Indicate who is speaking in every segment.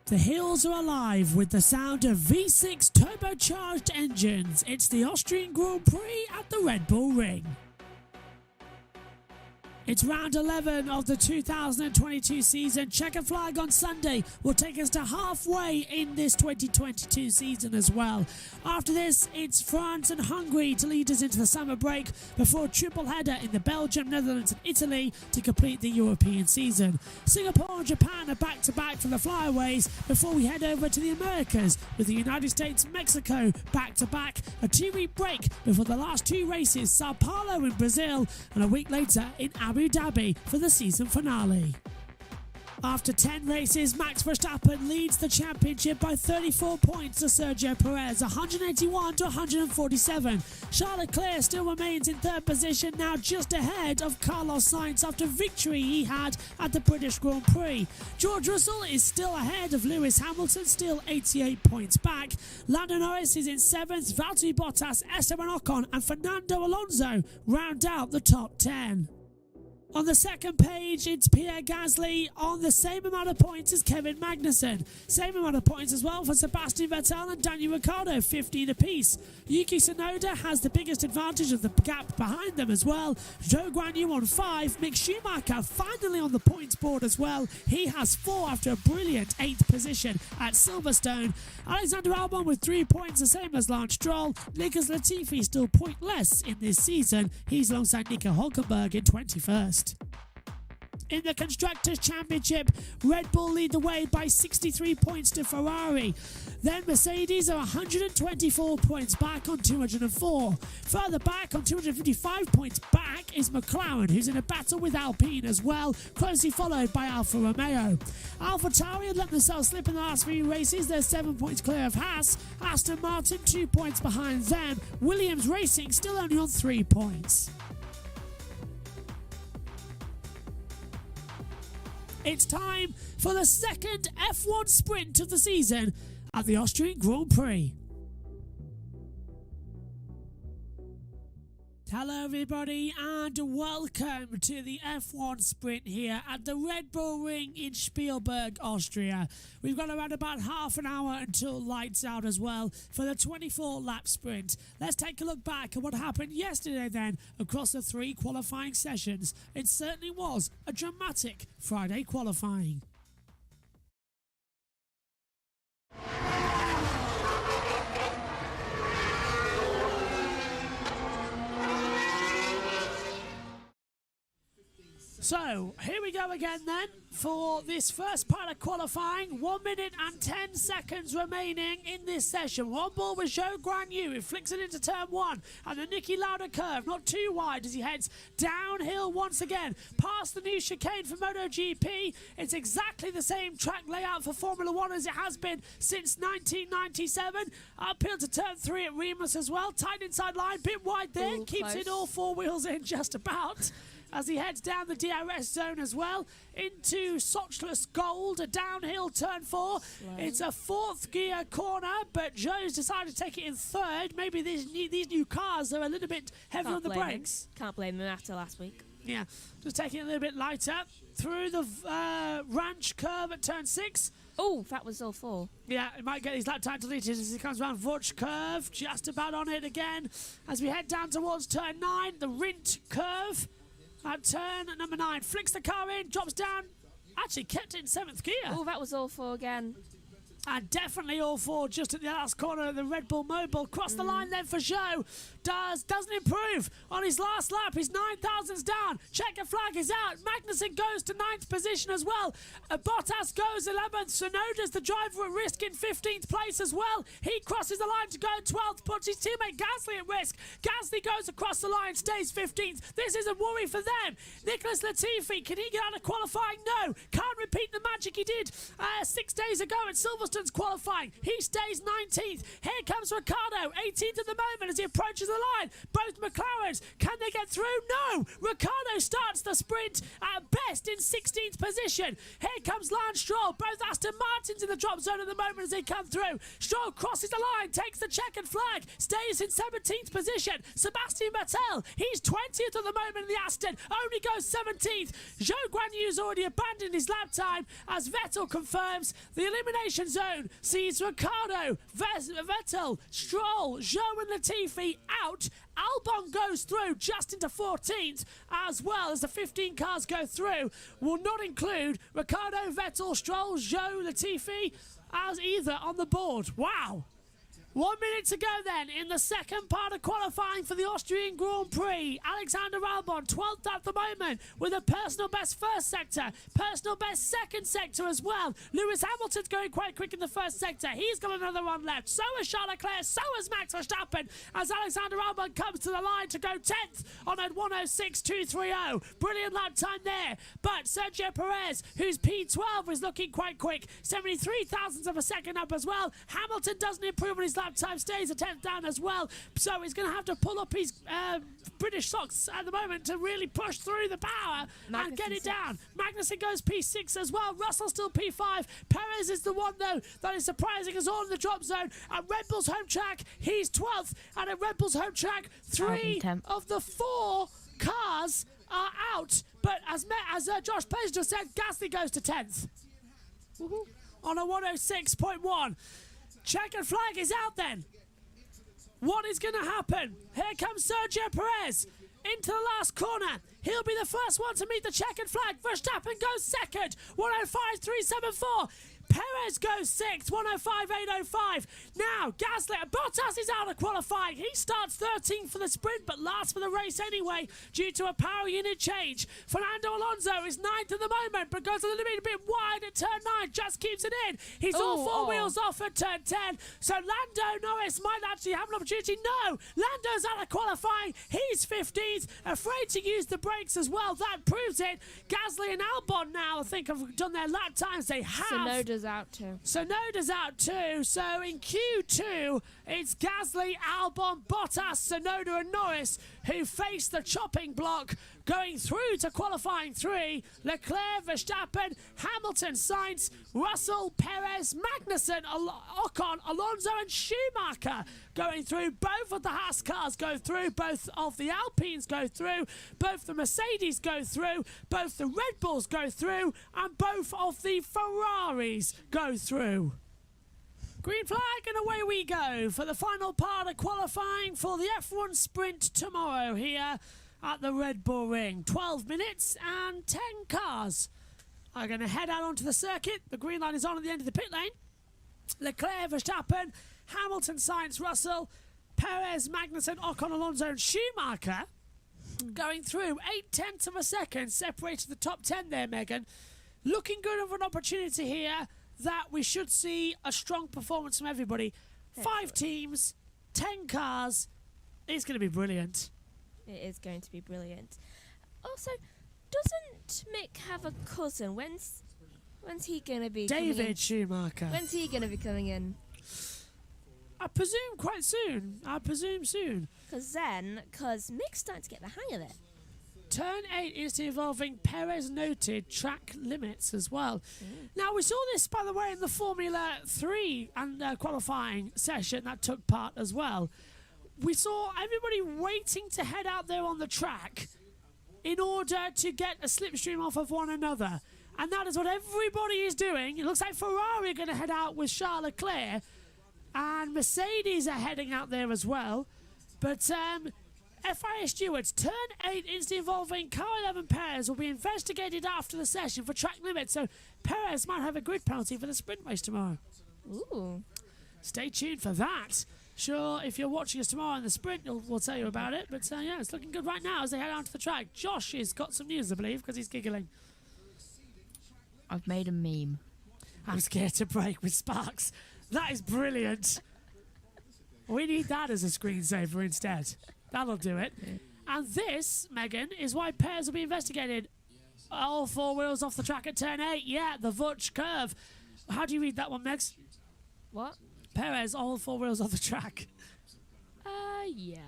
Speaker 1: The hills are alive with the sound of V6 turbocharged engines. It's the Austrian Grand Prix at the Red Bull Ring. It's round 11 of the 2022 season. Checker flag on Sunday will take us to halfway in this 2022 season as well. After this, it's France and Hungary to lead us into the summer break before a triple header in the Belgium, Netherlands and Italy to complete the European season. Singapore and Japan are back-to-back for the flyaways before we head over to the Americas with the United States and Mexico back-to-back. A 2-week break before the last two races, Sao Paulo in Brazil and a week later in Abu Dhabi for the season finale. After 10 races, Max Verstappen leads the championship by 34 points to Sergio Perez, 181 to 147. Charles Leclerc still remains in third position, now just ahead of Carlos Sainz after victory he had at the British Grand Prix. George Russell is still ahead of Lewis Hamilton, still 88 points back. Lando Norris is in 7th, Valtteri Bottas, Esteban Ocon and Fernando Alonso round out the top 10. On the second page, it's Pierre Gasly on the same amount of points as Kevin Magnussen. Same amount of points as well for Sebastian Vettel and Daniel Ricciardo, 15 apiece. Yuki Tsunoda has the biggest advantage of the gap behind them as well. Zhou Guanyu on 5. Mick Schumacher finally on the points board as well. He has 4 after a brilliant 8th position at Silverstone. Alexander Albon with 3 points, the same as Lance Stroll. Nicholas Latifi still pointless in this season. He's alongside Nico Hülkenberg in 21st. In the Constructors' Championship, Red Bull lead the way by 63 points to Ferrari. Then Mercedes are 124 points back on 204. Further back on 255 points back is McLaren, who's in a battle with Alpine as well, closely followed by Alfa Romeo. AlphaTauri had let themselves slip in the last few races. They're 7 points clear of Haas. Aston Martin 2 points behind them. Williams Racing still only on 3 points. It's time for the second F1 sprint of the season at the Austrian Grand Prix. Hello everybody and welcome to the F1 sprint here at the Red Bull Ring in Spielberg, Austria. We've got around about half an hour until lights out as well for the 24-lap sprint. Let's take a look back at what happened yesterday then across the 3 qualifying sessions. It certainly was a dramatic Friday qualifying. So, here we go again then for this first part of qualifying. 1 minute and 10 seconds remaining in this session. On board with Zhou Guanyu, who flicks it into turn 1. And the Niki Lauda curve, not too wide as he heads downhill once again. Past the new chicane for MotoGP. It's exactly the same track layout for Formula 1 as it has been since 1997. Uphill to turn 3 at Remus as well. Tight inside line, bit wide there.
Speaker 2: Ooh,
Speaker 1: keeps
Speaker 2: close.
Speaker 1: it all 4 wheels in just about. As he heads down the DRS zone as well, into Sochless Gold, a downhill turn 4.
Speaker 2: Slow.
Speaker 1: It's a 4th gear corner, but Joe's decided to take it in 3rd. Maybe these new cars are a little bit heavy on the brakes.
Speaker 2: Can't blame him after last week.
Speaker 1: Yeah, just taking it a little bit lighter. Through the ranch curve at turn 6.
Speaker 2: Oh, that was all 4.
Speaker 1: Yeah, he might get his lap time deleted as he comes around Burch curve, just about on it again. As we head down towards turn 9, the Rint curve. At turn number 9, flicks the car in, drops down, actually kept it in 7th gear.
Speaker 2: Oh, that was all 4 again.
Speaker 1: And definitely all 4 just at the last corner of the Red Bull Mobile. Cross the line then for Zhou. Doesn't improve on his last lap. His 9,000's down. Checker flag is out. Magnussen goes to 9th position as well. Bottas goes 11th. Tsunoda's the driver at risk in 15th place as well. He crosses the line to go 12th. Puts his teammate Gasly at risk. Gasly goes across the line, stays 15th. This is a worry for them. Nicholas Latifi, can he get out of qualifying? No. Can't repeat the magic he did 6 days ago at Silverstone's qualifying. He stays 19th. Here comes Ricciardo, 18th at the moment as he approaches the the line. Both McLarens, can they get through? No. Ricciardo starts the sprint at best in 16th position. Here comes Lance Stroll. Both Aston Martins in the drop zone at the moment as they come through. Stroll crosses the line, takes the checkered flag, stays in 17th position. Sebastian Vettel, he's 20th at the moment in the Aston, only goes 17th. Zhou Guanyu's already abandoned his lap time as Vettel confirms the elimination zone sees Ricciardo, Vettel, Stroll, Zhou and Latifi out. Alban goes through just into 14th, as well as the 15 cars go through. Will not include Ricciardo, Vettel, Stroll, Zhou, Latifi as either on the board. Wow. 1 minute to go then in the second part of qualifying for the Austrian Grand Prix. Alexander Albon 12th at the moment with a personal best first sector, personal best second sector as well. Lewis Hamilton's going quite quick in the first sector. He's got another one left. So is Charles Leclerc, so is Max Verstappen as Alexander Albon comes to the line to go 10th on a 106.230. Brilliant lap time there. But Sergio Perez, who's P12, is looking quite quick. 73 thousandths of a second up as well. Hamilton doesn't improve on his lap time, stays a 10th down as well, so he's going to have to pull up his British socks at the moment to really push through the power and get it down. Magnussen goes P6 as well. Russell still P5. Perez is the one though that is surprising us all in the drop zone. At Red Bull's home track, he's 12th, and at Red Bull's home track, 3 of the 4 cars are out, but as Josh Page just said, Gasly goes to 10th on a 106.1. Checkered flag is out then. What is going to happen? Here comes Sergio Perez into the last corner. He'll be the first one to meet the checkered flag. Verstappen goes second, 105.374. Perez goes 6th, 105.805. Now, Bottas is out of qualifying. He starts 13th for the sprint, but last for the race anyway, due to a power unit change. Fernando Alonso is 9th at the moment, but goes a little bit wide at turn 9, just keeps it in. He's all 4 wheels off at turn 10, so Lando Norris might actually have an opportunity. No, Lando's out of qualifying. He's 15th, afraid to use the brakes as well. That proves it. Gasly and Albon now, I think, have done their lap times. They have.
Speaker 2: Sonoda's out too.
Speaker 1: Sonoda's out too. So in Q2, it's Gasly, Albon, Bottas, Sonoda and Norris who face the chopping block going through to qualifying 3. Leclerc, Verstappen, Hamilton, Sainz, Russell, Perez, Magnussen, Ocon, Alonso and Schumacher going through. Both of the Haas cars go through, both of the Alpines go through, both the Mercedes go through, both the Red Bulls go through, and both of the Ferraris go through. Green flag and away we go for the final part of qualifying for the F1 sprint tomorrow here at the Red Bull Ring. 12 minutes and 10 cars are going to head out onto the circuit. The green line is on at the end of the pit lane. Leclerc, Verstappen, Hamilton, Sainz, Russell, Perez, Magnussen, Ocon, Alonso and Schumacher going through 0.8 of a second, separated the top 10 there, Megan. Looking good of an opportunity here that we should see a strong performance from everybody. 5 teams, 10 cars. It's going to be brilliant.
Speaker 2: It is going to be brilliant. Also, doesn't Mick have a cousin? When's he going to be
Speaker 1: David Schumacher.
Speaker 2: When's he going to be coming in?
Speaker 1: I presume quite soon. I presume soon.
Speaker 2: Because Mick's starting to get the hang of it.
Speaker 1: Turn 8 is involving Perez noted track limits as well. Now, we saw this, by the way, in the Formula 3 and qualifying session that took part as well. We saw everybody waiting to head out there on the track in order to get a slipstream off of one another. And that is what everybody is doing. It looks like Ferrari are going to head out with Charles Leclerc. And Mercedes are heading out there as well. But FIA stewards, turn 8 incident involving car 11 Perez will be investigated after the session for track limits. So Perez might have a grid penalty for the sprint race tomorrow.
Speaker 2: Ooh.
Speaker 1: Stay tuned for that. Sure, if you're watching us tomorrow in the sprint, we'll tell you about it. But yeah, it's looking good right now as they head out to the track. Josh has got some news, I believe, because he's giggling.
Speaker 3: I've made a meme.
Speaker 1: I'm scared to break with Sparks. That is brilliant. We need that as a screensaver instead. That'll do it. And this, Megan, is why Perez will be investigated. All 4 wheels off the track at turn 8. Yeah, the Burch curve. How do you read that one, Megs?
Speaker 2: What?
Speaker 1: Perez, all 4 wheels off the track.
Speaker 2: Yeah.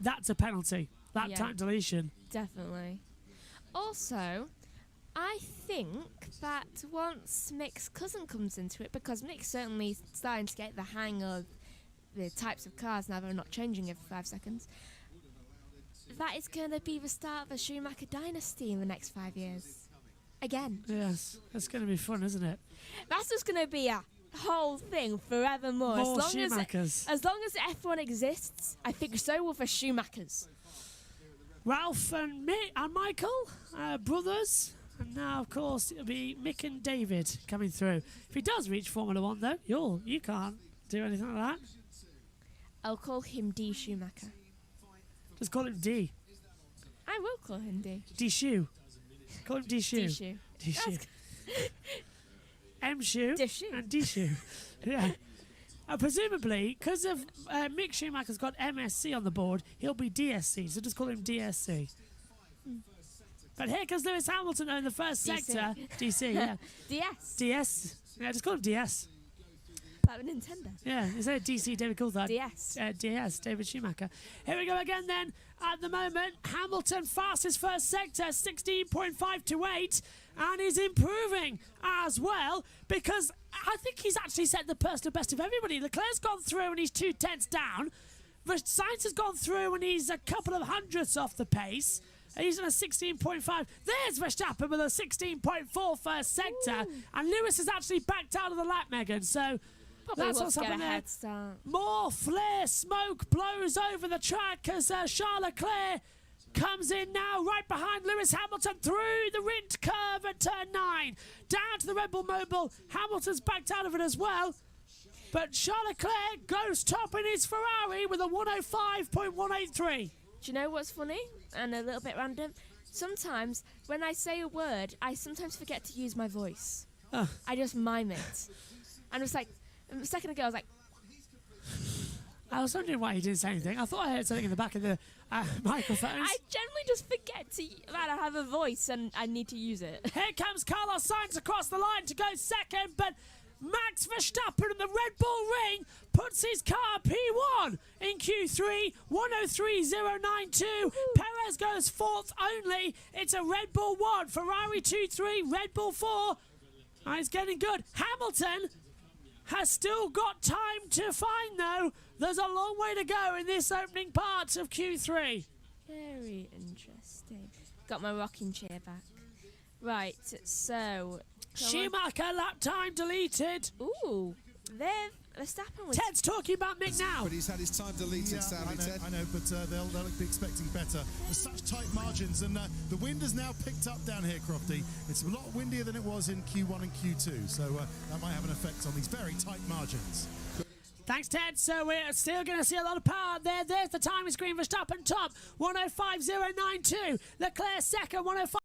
Speaker 1: That's a penalty. That
Speaker 2: Yeah.
Speaker 1: time deletion.
Speaker 2: Definitely. Also, I think that once Mick's cousin comes into it, because Mick's certainly starting to get the hang of the types of cars now they're not changing every 5 seconds, that is going to be the start of a Schumacher dynasty in the next 5 years. Again.
Speaker 1: Yes, it's going to be fun, isn't it?
Speaker 2: That's just going to be a whole thing forevermore.
Speaker 1: More
Speaker 2: as
Speaker 1: Schumachers.
Speaker 2: as long as F1 exists, I think so will the Schumachers.
Speaker 1: Ralph and Michael, brothers. And now, of course, it'll be Mick and David coming through. If he does reach Formula 1, though, you can't do anything like that.
Speaker 2: I'll call him D. Schumacher.
Speaker 1: Just call him D.
Speaker 2: I will call him D.
Speaker 1: D-Shoe. Call him D-Shoe.
Speaker 2: D-Shoe.
Speaker 1: D-Shoe. M-Shoe
Speaker 2: D-Shoe.
Speaker 1: and D-Shoe. Yeah. Presumably, because of Mick Schumacher's got MSC on the board, he'll be DSC, so just call him DSC. But here comes Lewis Hamilton in the first
Speaker 2: DC.
Speaker 1: sector. DC, yeah.
Speaker 2: DS.
Speaker 1: DS. Yeah, just call him DS.
Speaker 2: Like Nintendo.
Speaker 1: Yeah, instead of DC, David Coulthard.
Speaker 2: DS.
Speaker 1: DS, David Schumacher. Here we go again then. At the moment, Hamilton fastest first sector, 16.528, and he's improving as well because I think he's actually set the personal best of everybody. Leclerc's gone through and he's 2/10 down. Sainz has gone through and he's a couple of hundredths off the pace. He's on a 16.5. There's Verstappen with a 16.4 first sector.
Speaker 2: Ooh.
Speaker 1: And Lewis has actually backed out of the lap, Megan. So
Speaker 2: Probably
Speaker 1: that's
Speaker 2: wants
Speaker 1: what's
Speaker 2: to get
Speaker 1: happened
Speaker 2: a
Speaker 1: there.
Speaker 2: head start.
Speaker 1: More flare smoke blows over the track as Charles Leclerc comes in now right behind Lewis Hamilton through the Rint curve at turn 9. Down to the Red Bull Mobile. Hamilton's backed out of it as well. But Charles Leclerc goes top in his Ferrari with a 105.183.
Speaker 2: Do you know what's funny and a little bit random? Sometimes when I say a word, I sometimes forget to use my voice. I just mime it. And it's like, a second ago I was like,
Speaker 1: I was wondering why he didn't say anything. I thought I heard something in the back of the microphones.
Speaker 2: I generally just forget that I have a voice and I need to use it.
Speaker 1: Here comes Carlos Sainz across the line to go second, but Max Verstappen in the Red Bull ring puts his car P1 in Q3, 103.092. Perez goes fourth only. It's a Red Bull 1, Ferrari 2-3, Red Bull 4. It's getting good. Hamilton has still got time to find, though. There's a long way to go in this opening part of Q3.
Speaker 2: Very interesting. Got my rocking chair back. Right, so...
Speaker 1: Schumacher lap time deleted.
Speaker 2: Ooh, Verstappen was...
Speaker 1: Ted's talking about Mick now.
Speaker 4: But he's had his time deleted, sadly, Ted.
Speaker 5: I know, but they'll be expecting better. There's such tight margins, and the wind has now picked up down here, Crofty. It's a lot windier than it was in Q1 and Q2, so that might have an effect on these very tight margins.
Speaker 1: Thanks, Ted. So we're still going to see a lot of power there. There's the timing screen. Verstappen top, 105.092. Leclerc second, 105.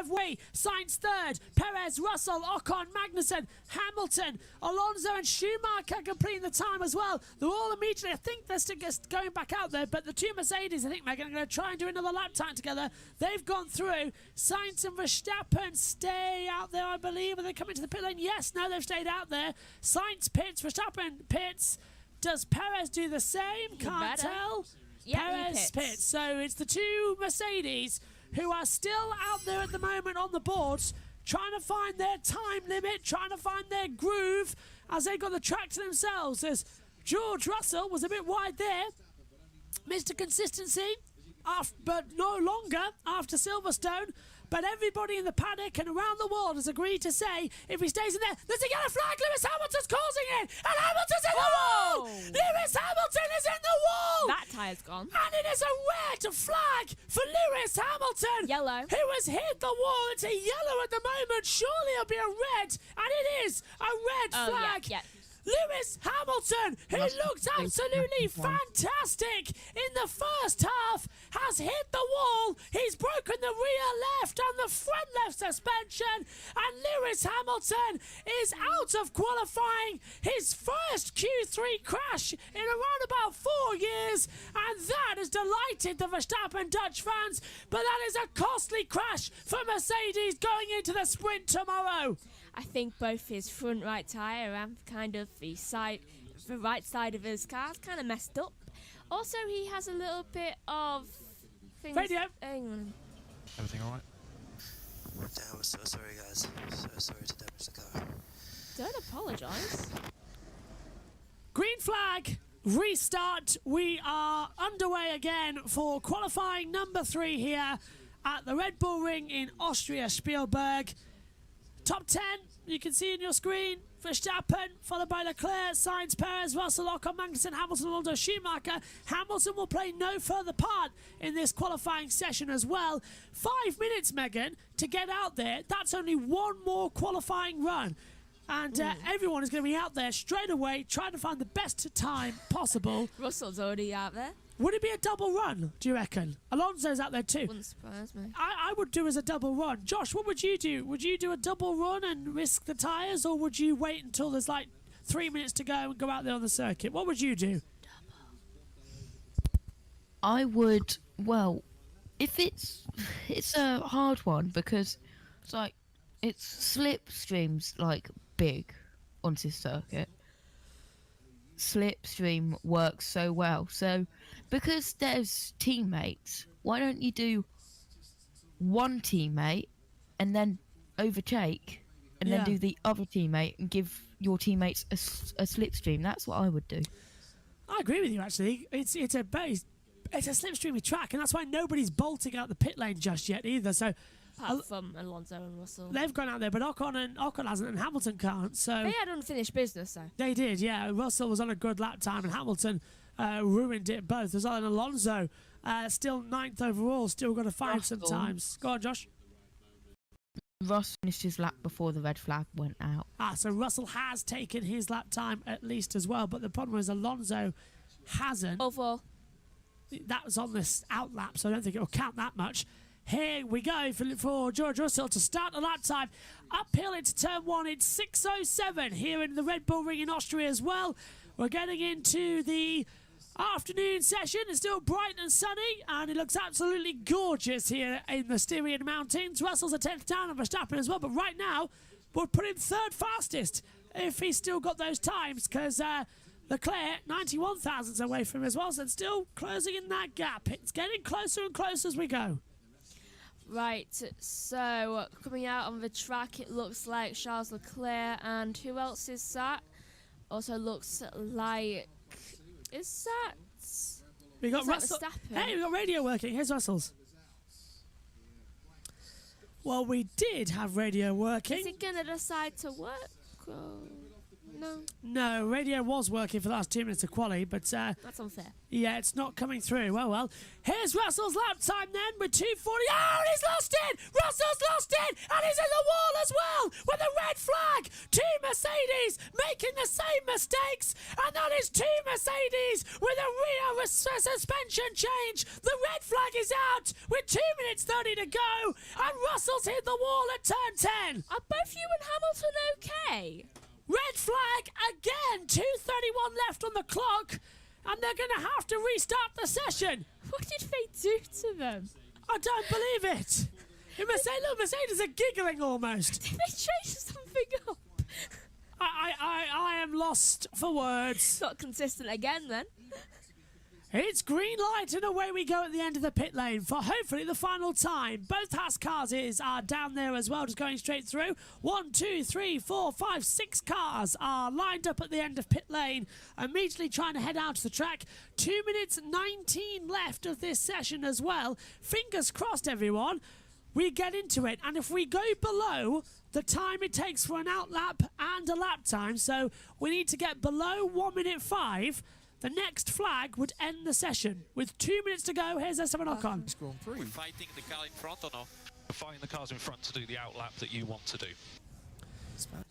Speaker 1: Way, Sainz third, Perez, Russell, Ocon, Magnussen, Hamilton, Alonso and Schumacher completing the time as well. They're all immediately, I think they're still going back out there, but the two Mercedes, I think, Megan, are going to try and do another lap time together. They've gone through. Sainz and Verstappen stay out there, I believe. Are they coming to the pit lane? Yes, no, they've stayed out there. Sainz pits, Verstappen pits. Does Perez do the same? Can't tell.
Speaker 2: Yeah,
Speaker 1: Perez pits. So it's the two Mercedes who are still out there at the moment on the boards, trying to find their time limit, trying to find their groove as they've got the track to themselves. As George Russell was a bit wide there, Mr. Consistency, but no longer after Silverstone. But everybody in the paddock and around the world has agreed to say, if he stays in there, there's a yellow flag. Lewis Hamilton's causing it, and Hamilton's in the wall. Lewis Hamilton is in the wall.
Speaker 2: That tire's gone.
Speaker 1: And it is a red flag for Lewis Hamilton.
Speaker 2: Yellow.
Speaker 1: Who has hit the wall. It's a yellow at the moment. Surely it'll be a red. And it is a red flag.
Speaker 2: Yeah.
Speaker 1: Lewis Hamilton, who looked absolutely fantastic in the first half, has hit the wall. He's broken the rear left and the front left suspension. And Lewis Hamilton is out of qualifying. His first Q3 crash in around about 4 years. And that has delighted the Verstappen Dutch fans. But that is a costly crash for Mercedes going into the sprint tomorrow.
Speaker 2: I think both his front right tyre and kind of the right side of his car is kind of messed up. Also, he has a little bit of things.
Speaker 1: Radio.
Speaker 2: Hang on.
Speaker 6: Everything all right?
Speaker 7: Damn, I'm so sorry, guys. So sorry to damage the car.
Speaker 2: Don't apologise.
Speaker 1: Green flag, restart. We are underway again for qualifying number 3 here at the Red Bull Ring in Austria, Spielberg. Top 10, you can see on your screen. Verstappen, followed by Leclerc, Sainz, Perez, Russell, Ocon, Magnussen, Hamilton, Alonso, Schumacher. Hamilton will play no further part in this qualifying session as well. 5 minutes, Megan, to get out there. That's only one more qualifying run. And everyone is going to be out there straight away trying to find the best time possible.
Speaker 2: Russell's already out there.
Speaker 1: Would it be a double run, do you reckon? Alonso's out there too.
Speaker 2: Wouldn't surprise me.
Speaker 1: I would do as a double run. Josh, what would you do? Would you do a double run and risk the tyres, or would you wait until there's like 3 minutes to go and go out there on the circuit? What would you do?
Speaker 3: I would. Well, if it's a hard one because it's like it's slipstreams like big onto this circuit. Slipstream works so well. So because there's teammates, why don't you do one teammate and then overtake and then do the other teammate and give your teammates a slipstream? That's what I would do.
Speaker 1: I agree with you actually. It's a slipstreamy track, and that's why nobody's bolting out the pit lane just yet either. So
Speaker 2: Apart from Alonso and Russell.
Speaker 1: they've gone out there, but Ocon hasn't, and Hamilton can't. So
Speaker 2: They had unfinished business, though.
Speaker 1: they did, yeah. Russell was on a good lap time, and Hamilton ruined it both. As well, and Alonso still 9th overall, still got to find sometimes. Go on, Josh.
Speaker 3: Russ finished his lap before the red flag went out.
Speaker 1: So Russell has taken his lap time at least as well, but the problem is Alonso hasn't.
Speaker 2: Overall.
Speaker 1: That was on this out lap, so I don't think it will count that much. Here we go for George Russell to start the lap time. Uphill into turn 1, it's 6:07 here in the Red Bull Ring in Austria as well. We're getting into the afternoon session. It's still bright and sunny, and it looks absolutely gorgeous here in the Styrian Mountains. Russell's a 10th down on Verstappen as well, but right now we'll put him 3rd fastest if he's still got those times, because Leclerc 91 thousandths away from him as well, so it's still closing in that gap. It's getting closer and closer as we go.
Speaker 2: Right, so coming out on the track, it looks like Charles Leclerc, and who else is that? Also looks like... Is that...
Speaker 1: We got
Speaker 2: Is that
Speaker 1: Russell.
Speaker 2: Verstappen?
Speaker 1: Hey, we got radio working. Here's Russell's. Well, we did have radio working.
Speaker 2: Is he going to decide to work? Or... No.
Speaker 1: No, radio was working for the last 2 minutes of quali, but
Speaker 2: That's unfair.
Speaker 1: yeah, it's not coming through. Well. Here's Russell's lap time then with 2:40. Oh, and he's lost it! Russell's lost it! And he's in the wall as well with a red flag! 2 Mercedes making the same mistakes, and that is 2 Mercedes with a rear suspension change. The red flag is out with 2 minutes 30 to go, and Russell's hit the wall at turn 10.
Speaker 2: Are both you and Hamilton okay?
Speaker 1: Red flag again, 2:31 left on the clock, and they're going to have to restart the session.
Speaker 2: What did they do to them?
Speaker 1: I don't believe it. Mercedes are giggling almost.
Speaker 2: Did they change something up?
Speaker 1: I am lost for words.
Speaker 2: Not consistent again, then.
Speaker 1: It's green light and away we go at the end of the pit lane for hopefully the final time. Both Haas cars are down there as well, just going straight through. 1, 2, 3, 4, 5, 6 cars are lined up at the end of pit lane, immediately trying to head out to the track. 2 minutes 19 left of this session as well. Fingers crossed, everyone. We get into it, and if we go below the time it takes for an out lap and a lap time, so we need to get below 1 minute 5, the next flag would end the session. With 2 minutes to go, here's Esteban Ocon.
Speaker 6: We're fighting the car in front or no? We're fighting the cars in front to do the out lap that you want to do.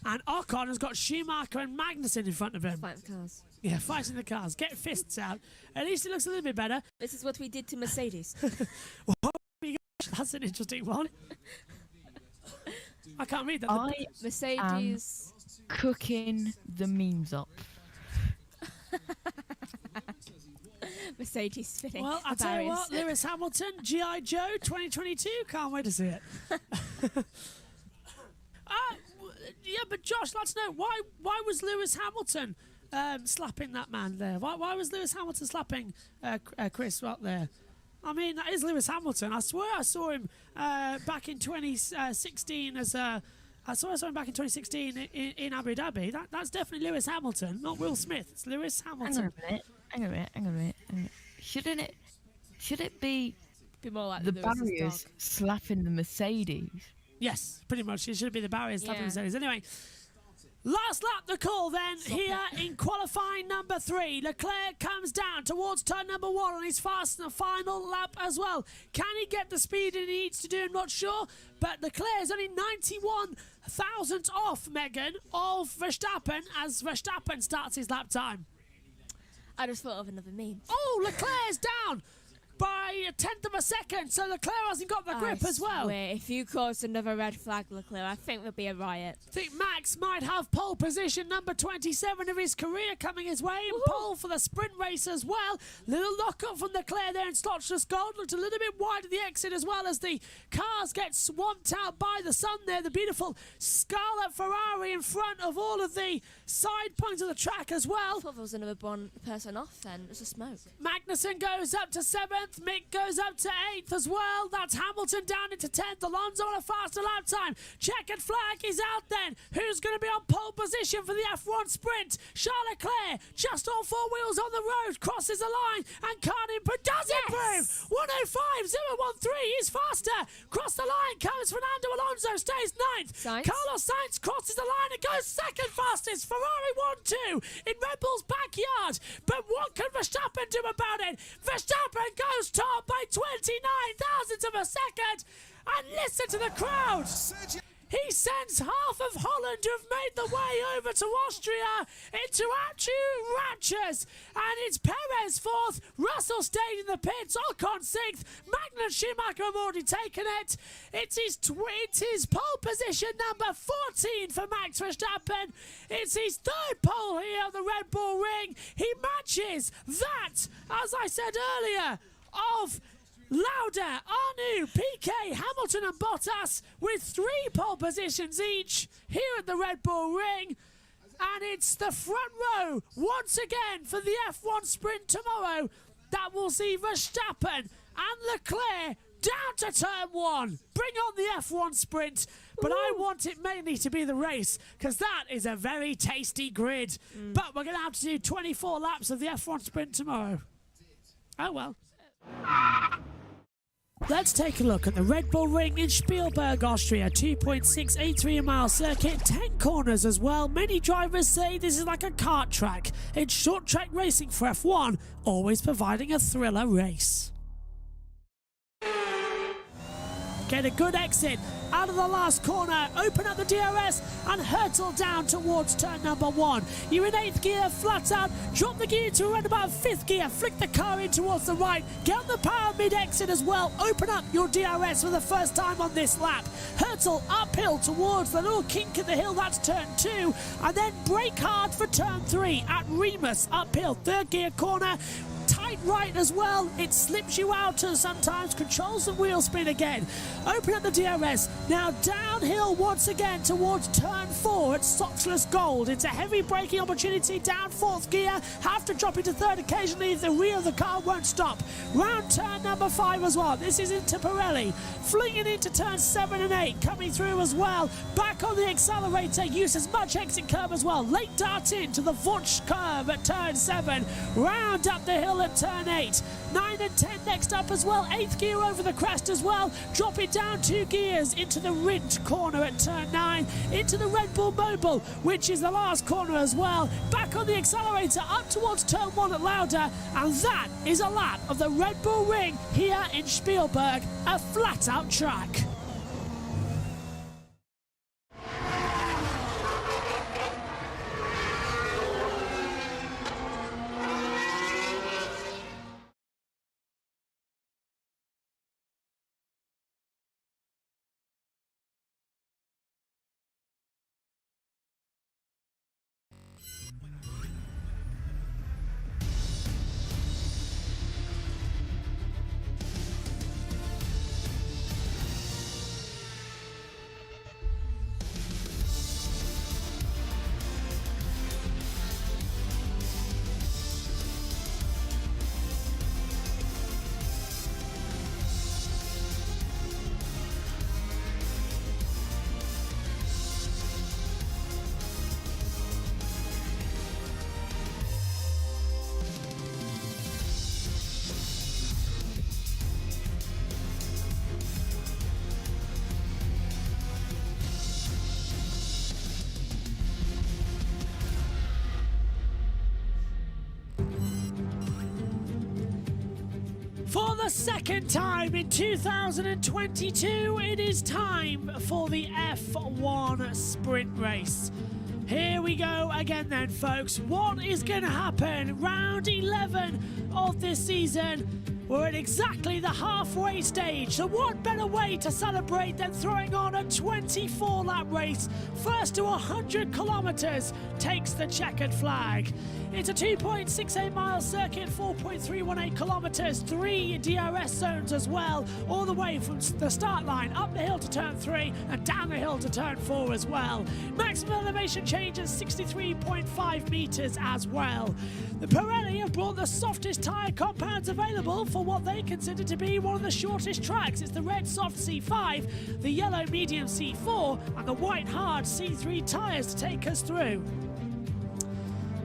Speaker 1: And Ocon has got Schumacher and Magnussen in front of him.
Speaker 2: Fight the cars.
Speaker 1: Yeah, fighting the cars. Get fists out. At least it looks a little bit better.
Speaker 2: This is what we did to Mercedes.
Speaker 1: That's an interesting one. I can't read that.
Speaker 3: I
Speaker 2: Mercedes.
Speaker 3: cooking the memes up.
Speaker 2: Mercedes spinning.
Speaker 1: Well, I'll tell you what, Lewis Hamilton, G.I. Joe 2022. Can't wait to see it. Yeah, but Josh, let's know, why was Lewis Hamilton slapping that man there? Why was Lewis Hamilton slapping Chris up there? I mean, that is Lewis Hamilton. I swear I saw him back in 2016 as I saw him back in 2016 in Abu Dhabi. That's definitely Lewis Hamilton, not Will Smith. It's Lewis Hamilton.
Speaker 3: Hang on a minute. Should it be
Speaker 2: more like
Speaker 3: the
Speaker 2: Lewis's
Speaker 3: barriers
Speaker 2: dog.
Speaker 3: slapping the Mercedes?
Speaker 1: Yes, pretty much. It should be the barriers slapping the Mercedes. Anyway, last lap the call then here in qualifying number 3. Leclerc comes down towards turn number 1 on his fast and final lap as well. Can he get the speed he needs to do? I'm not sure, but Leclerc is only 91 thousandths off, Megan, of Verstappen as Verstappen starts his lap time.
Speaker 2: I just thought of another meme.
Speaker 1: Oh, Leclerc's down by a tenth of a second, so Leclerc hasn't got the grip as well.
Speaker 2: Swear, if you cause another red flag, Leclerc, I think there'll be a riot.
Speaker 1: I think Max might have pole position number 27 of his career coming his way, and pole for the sprint race as well. Little knock-up from Leclerc there in Slotchless Gold. Looked a little bit wide of the exit as well as the cars get swamped out by the sun there. The beautiful Scarlet Ferrari in front of all of the side points of the track as well.
Speaker 2: I thought there was another one person off then. It was a smoke.
Speaker 1: Magnussen goes up to 7th. Mick goes up to 8th as well. That's Hamilton down into 10th. Alonso on a faster lap time. Checkered flag is out then. Who's going to be on pole position for the F1 sprint? Charles Leclerc, just on 4 wheels on the road, crosses the line and can't improve. Does improve! 105.013 is faster. Cross the line comes Fernando Alonso, stays 9th.
Speaker 2: Sainz.
Speaker 1: Carlos Sainz crosses the line and goes second fastest. Ferrari 1-2 in Red Bull's backyard. But what can Verstappen do about it? Verstappen goes top by 29 thousandths of a second. And listen to the crowd. He sends half of Holland who have made the way over to Austria into absolute raptures. And it's Perez 4th, Russell stayed in the pits, Ocon 6th, Magnussen and Schumacher have already taken it. It's his pole position number 14 for Max Verstappen. It's his 3rd pole here on the Red Bull Ring. He matches that, as I said earlier, of Lauda, Arnoux, Piquet, Hamilton and Bottas with 3 pole positions each here at the Red Bull Ring. And it's the front row once again for the F1 sprint tomorrow that will see Verstappen and Leclerc down to turn 1. Bring on the F1 sprint. But I want it mainly to be the race because that is a very tasty grid. But we're going to have to do 24 laps of the F1 sprint tomorrow. Oh well. Let's take a look at the Red Bull Ring in Spielberg, Austria. 2.683 mile circuit, 10 corners as well. Many drivers say this is like a kart track. It's short track racing for F1, always providing a thriller race. Get a good exit out of the last corner, open up the DRS and hurtle down towards turn number 1. You're in 8th gear, flat out, drop the gear to around about 5th gear, flick the car in towards the right, get on the power mid-exit as well, open up your DRS for the first time on this lap. Hurtle uphill towards the little kink in the hill, that's turn 2, and then brake hard for turn 3 at Remus, uphill, 3rd gear corner. Tight right as well, it slips you out and sometimes controls the wheel spin again. Open up the DRS, now downhill once again towards turn 4 at Soxless Gold. It's a heavy braking opportunity down 4th gear, have to drop into 3rd occasionally if the rear of the car won't stop. Round turn number 5 as well, this is into Pirelli, flinging into turn 7 and 8, coming through as well, back on the accelerator, use as much exit curve as well, late dart into the Burch curve at turn 7, round up the hill at turn 8, 9 and 10 next up as well, 8th gear over the crest as well, drop it down 2 gears into the Rindt corner at turn 9, into the Red Bull Mobile, which is the last corner as well, back on the accelerator up towards turn 1 at Lauda, and that is a lap of the Red Bull Ring here in Spielberg, a flat out track. For the second time in 2022, it is time for the F1 sprint race. Here we go again then, folks. What is going to happen? Round 11 of this season. We're at exactly the halfway stage, so what better way to celebrate than throwing on a 24-lap race? First to 100 kilometres takes the checkered flag. It's a 2.68 mile circuit, 4.318 kilometres, 3 DRS zones as well, all the way from the start line up the hill to turn 3 and down the hill to turn 4 as well. Maximum elevation change is 63.5 metres as well. The Pirelli have brought the softest tyre compounds available for what they consider to be one of the shortest tracks. It's the red soft C5, the yellow medium C4 and the white hard C3 tyres to take us through.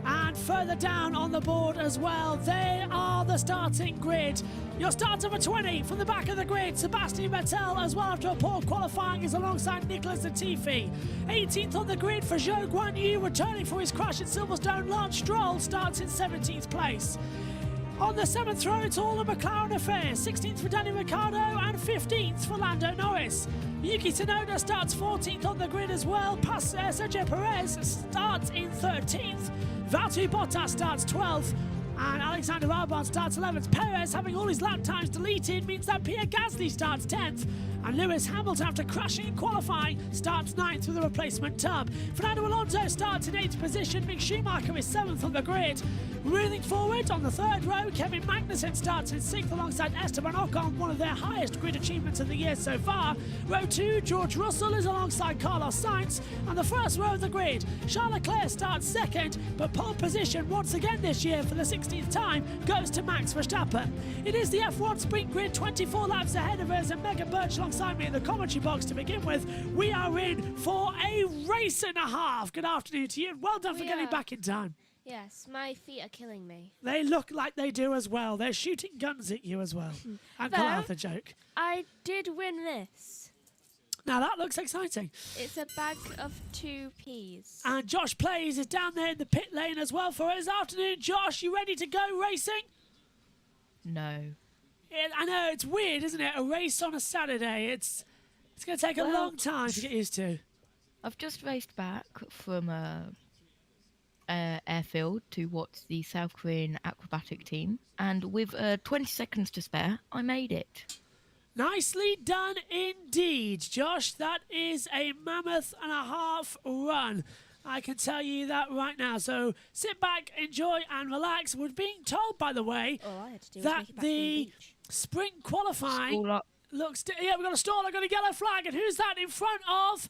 Speaker 1: And further down on the board as well, they are the starting grid. Your starter for 20 from the back of the grid, Sebastian Vettel, as well after a poor qualifying, is alongside Nicholas Latifi. 18th on the grid for Zhou Guanyu, returning from his crash at Silverstone. Lance Stroll starts in 17th place. On the 7th row, it's all a McLaren affair. 16th for Daniel Ricciardo and 15th for Lando Norris. Yuki Tsunoda starts 14th on the grid as well. Sergio Perez starts in 13th. Valtteri Bottas starts 12th. And Alexander Alban starts 11th. Perez, having all his lap times deleted, means that Pierre Gasly starts 10th. And Lewis Hamilton, after crashing in qualifying, starts 9th with a replacement tub. Fernando Alonso starts in 8th position. Mick Schumacher is 7th on the grid. Moving forward on the 3rd row, Kevin Magnussen starts in 6th alongside Esteban Ocon, one of their highest grid achievements of the year so far. Row 2, George Russell is alongside Carlos Sainz. And the 1st row of the grid, Charles Leclerc starts 2nd, but pole position once again this year for the 16th time goes to Max Verstappen. It is the F1 sprint grid, 24 laps ahead of us, and Megan Burch alongside me in the commentary box to begin with. We are in for a race and a half. Good afternoon to you. Well done for getting back in time.
Speaker 2: Yes, my feet are killing me.
Speaker 1: They look like they do as well. They're shooting guns at you as well. Uncle Arthur joke.
Speaker 2: I did win this.
Speaker 1: Now that looks exciting.
Speaker 2: It's a bag of 2 peas.
Speaker 1: And Josh Plays is down there in the pit lane as well for us. Afternoon, Josh. You ready to go racing?
Speaker 3: No.
Speaker 1: I know, it's weird, isn't it? A race on a Saturday. It's going to take a long time to get used to.
Speaker 3: I've just raced back from airfield to watch the South Korean acrobatic team, and with 20 seconds to spare, I made it.
Speaker 1: Nicely done indeed, Josh. That is a mammoth and a half run. I can tell you that right now. So sit back, enjoy, and relax. We're being told, by the way, that the sprint qualifying looks... Yeah, we've got a stall. I've got a yellow flag. And who's that in front of...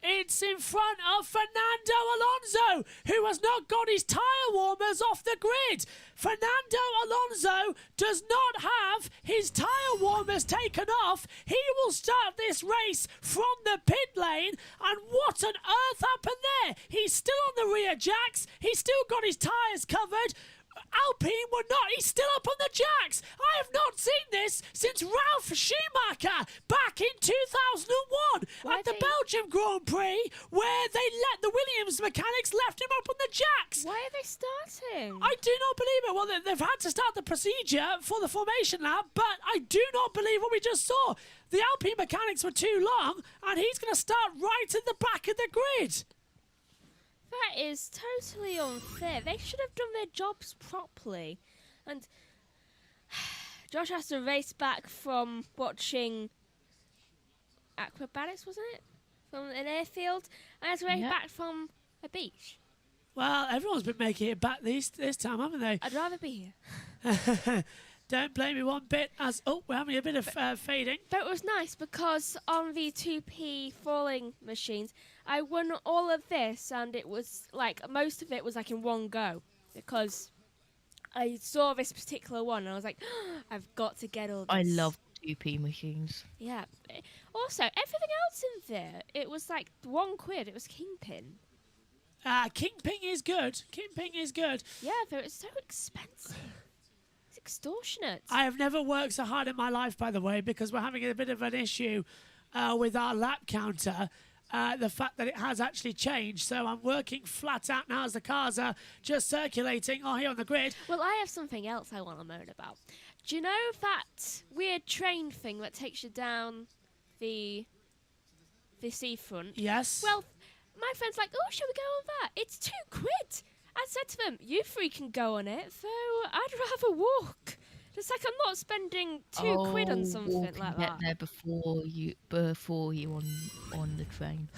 Speaker 1: It's in front of Fernando Alonso, who has not got his tyre warmers off the grid. Fernando Alonso does not have his tyre warmers taken off. He will start this race from the pit lane. And what on earth happened there? He's still on the rear jacks. He's still got his tyres covered. Alpine were not. He's still up on the jacks. I have not seen this since Ralf Schumacher back in 2001 at the Belgium Grand Prix, where they let the Williams mechanics left him up on the jacks.
Speaker 2: Why are they starting?
Speaker 1: I do not believe it. Well, they've had to start the procedure for the formation lap, but I do not believe what we just saw. The Alpine mechanics were too long, and he's going to start right at the back of the grid.
Speaker 2: That is totally unfair. They should have done their jobs properly. And Josh has to race back from watching acrobatics, wasn't it? From an airfield. And has to race back from a beach.
Speaker 1: Well, everyone's been making it back this time, haven't they?
Speaker 2: I'd rather be here.
Speaker 1: Don't blame me one bit as... Oh, we're having a bit of fading.
Speaker 2: But it was nice because on the 2p falling machines, I won all of this, and it was like, most of it was like in one go. Because I saw this particular one, and I was like, oh, I've got to get all this.
Speaker 3: I love 2p machines.
Speaker 2: Yeah. Also, everything else in there, it was like £1. It was Kingpin.
Speaker 1: Kingpin is good. Kingpin is good.
Speaker 2: Yeah, though it's so expensive. It's extortionate.
Speaker 1: I have never worked so hard in my life, by the way, because we're having a bit of an issue with our lap counter. The fact that it has actually changed. So I'm working flat out now as the cars are just circulating here on the grid.
Speaker 2: Well, I have something else I want to moan about. Do you know that weird train thing that takes you down the seafront?
Speaker 1: Yes.
Speaker 2: Well, my friend's like, oh, shall we go on that? It's £2. I said to them, you three can go on it, though I'd rather walk. It's like I'm not spending £2 on something
Speaker 3: walk
Speaker 2: like
Speaker 3: and get
Speaker 2: that.
Speaker 3: there before you on the train.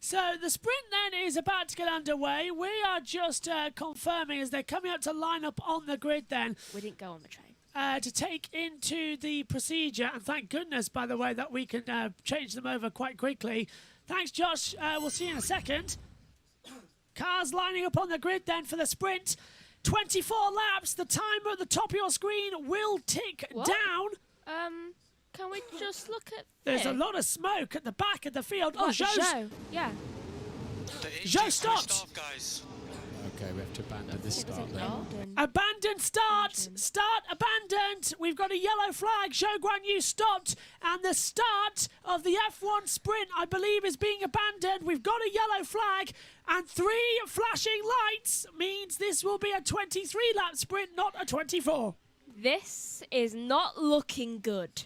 Speaker 1: So the sprint then is about to get underway. We are just confirming as they're coming up to line up on the grid then.
Speaker 2: We didn't go on the train.
Speaker 1: To take into the procedure, and thank goodness, by the way, that we can change them over quite quickly. Thanks, Josh. We'll see you in a second. Cars lining up on the grid then for the sprint. 24 laps. The timer at the top of your screen will tick down.
Speaker 2: Can we just look at
Speaker 1: There's
Speaker 2: this?
Speaker 1: a lot of smoke at the back of the field.
Speaker 2: Oh,
Speaker 1: Joe's...
Speaker 2: Joe. Yeah.
Speaker 1: Joe stopped.
Speaker 6: Guys.
Speaker 8: Okay, we have to abandon this start then.
Speaker 1: Abandoned start. Start abandoned. We've got a yellow flag. Zhou Guanyu stopped. And the start of the F1 sprint, I believe, is being abandoned. We've got a yellow flag. And 3 flashing lights means this will be a 23-lap sprint, not a 24.
Speaker 2: This is not looking good.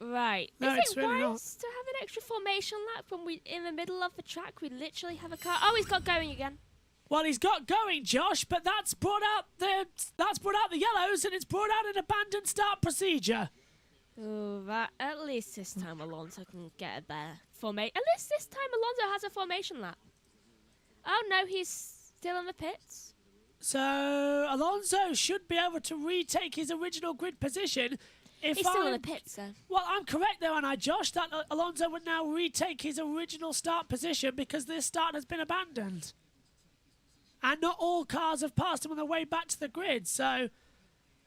Speaker 2: Right.
Speaker 1: No,
Speaker 2: is
Speaker 1: it's
Speaker 2: it
Speaker 1: really
Speaker 2: wise to have an extra formation lap when we in the middle of the track? We literally have a car. Oh, he's got going again.
Speaker 1: Well, he's got going, Josh, but that's brought out the yellows, and it's brought out an abandoned start procedure.
Speaker 2: Oh, that at least this time Alonso can get a better formation. At least this time Alonso has a formation lap. Oh no, he's still in the pits.
Speaker 1: So Alonso should be able to retake his original grid position. If
Speaker 2: He's still in the pits, though.
Speaker 1: Well, I'm correct there, aren't I, Josh? That Alonso would now retake his original start position because this start has been abandoned. And not all cars have passed him on the way back to the grid. So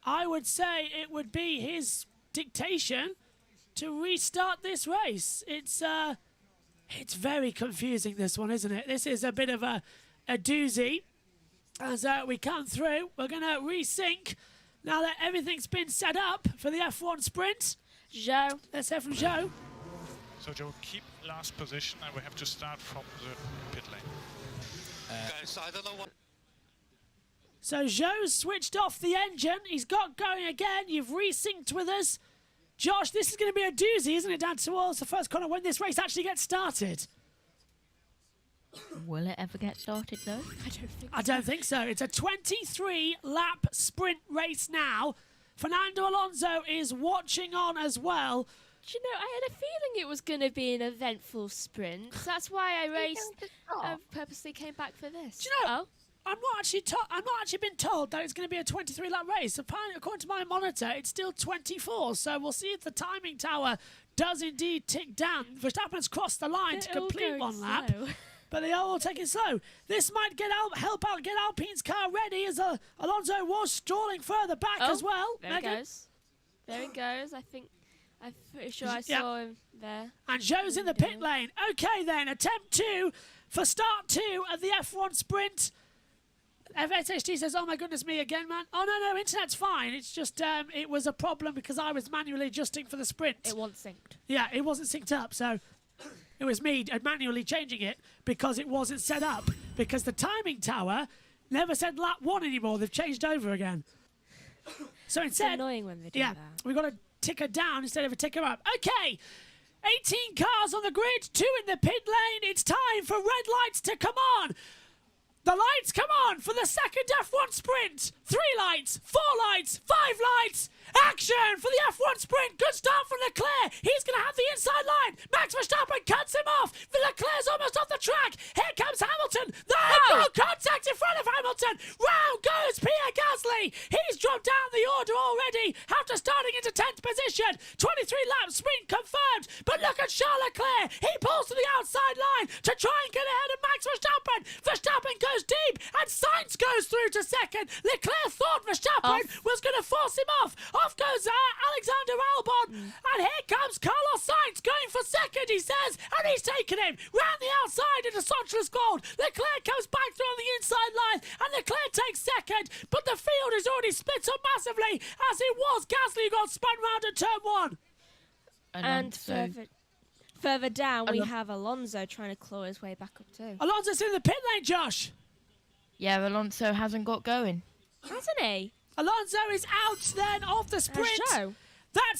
Speaker 1: I would say it would be his dictation to restart this race. It's very confusing, this one, isn't it? This is a bit of a doozy. As we come through, we're going to resync now that everything's been set up for the F1 sprint.
Speaker 2: Joe.
Speaker 1: Let's hear from Joe.
Speaker 6: So Joe, keep last position and we have to start from the pit lane. Guys, I don't know what...
Speaker 1: So Joe's switched off the engine. He's got going again. You've resynced with us. Josh, this is going to be a doozy, isn't it, down towards the first corner when this race actually gets started?
Speaker 3: Will it ever get started, though?
Speaker 1: I don't think so. It's a 23-lap sprint race now. Fernando Alonso is watching on as well.
Speaker 2: Do you know, I had a feeling it was going to be an eventful sprint. That's why I purposely came back for this.
Speaker 1: Do you know, I'm not actually been told that it's going to be a 23-lap race. Apparently, according to my monitor, it's still 24. So we'll see if the timing tower does indeed tick down. Verstappen's crossed the line to complete one lap. But they are all taking slow. This might help out get Alpine's car ready as Alonso was stalling further back as well.
Speaker 2: There he goes. There he goes. I'm pretty sure I saw him there.
Speaker 1: And Joe's in the pit lane. Okay then, attempt 2 for start 2 of the F1 sprint. FSHD says, oh my goodness me again, man. Oh no, internet's fine. It's just it was a problem because I was manually adjusting for the sprint.
Speaker 2: It wasn't synced.
Speaker 1: Yeah, it wasn't synced up, so it was me manually changing it because it wasn't set up. Because the timing tower never said lap 1 anymore. They've changed over again. So instead,
Speaker 2: it's annoying when they do that.
Speaker 1: We've got a ticker down instead of a ticker up. Okay, 18 cars on the grid, 2 in the pit lane. It's time for red lights to come on. The lights come on for the second F1 sprint. 3 lights, 4 lights, 5 lights. Action for the F1 sprint. Good start from Leclerc. He's going to have the inside line. Max Verstappen cuts him off. Leclerc's almost off the track. Here comes Hamilton. No contact in front of Hamilton. Round goes Pierre Gasly. He's dropped down the order already after starting into 10th position. 23-lap sprint confirmed. But look at Charles Leclerc. He pulls to the outside line to try and get ahead of Max Verstappen. Verstappen goes deep and Sainz goes through to second. Leclerc thought Verstappen was going to force him off. Off goes Alexander Albon. And here comes Carlos Sainz going for second, he says. And he's taken him round the outside into Sauterless Gold. Leclerc comes back through on the inside line. And Leclerc takes second. But the field is already split up massively. As it was Gasly who got spun round at turn 1.
Speaker 2: And further down, we have Alonso trying to claw his way back up too.
Speaker 1: Alonso's in the pit lane, Josh.
Speaker 3: Yeah, Alonso hasn't got going.
Speaker 2: Hasn't he?
Speaker 1: Alonso is out then of the sprint.
Speaker 2: Zhou.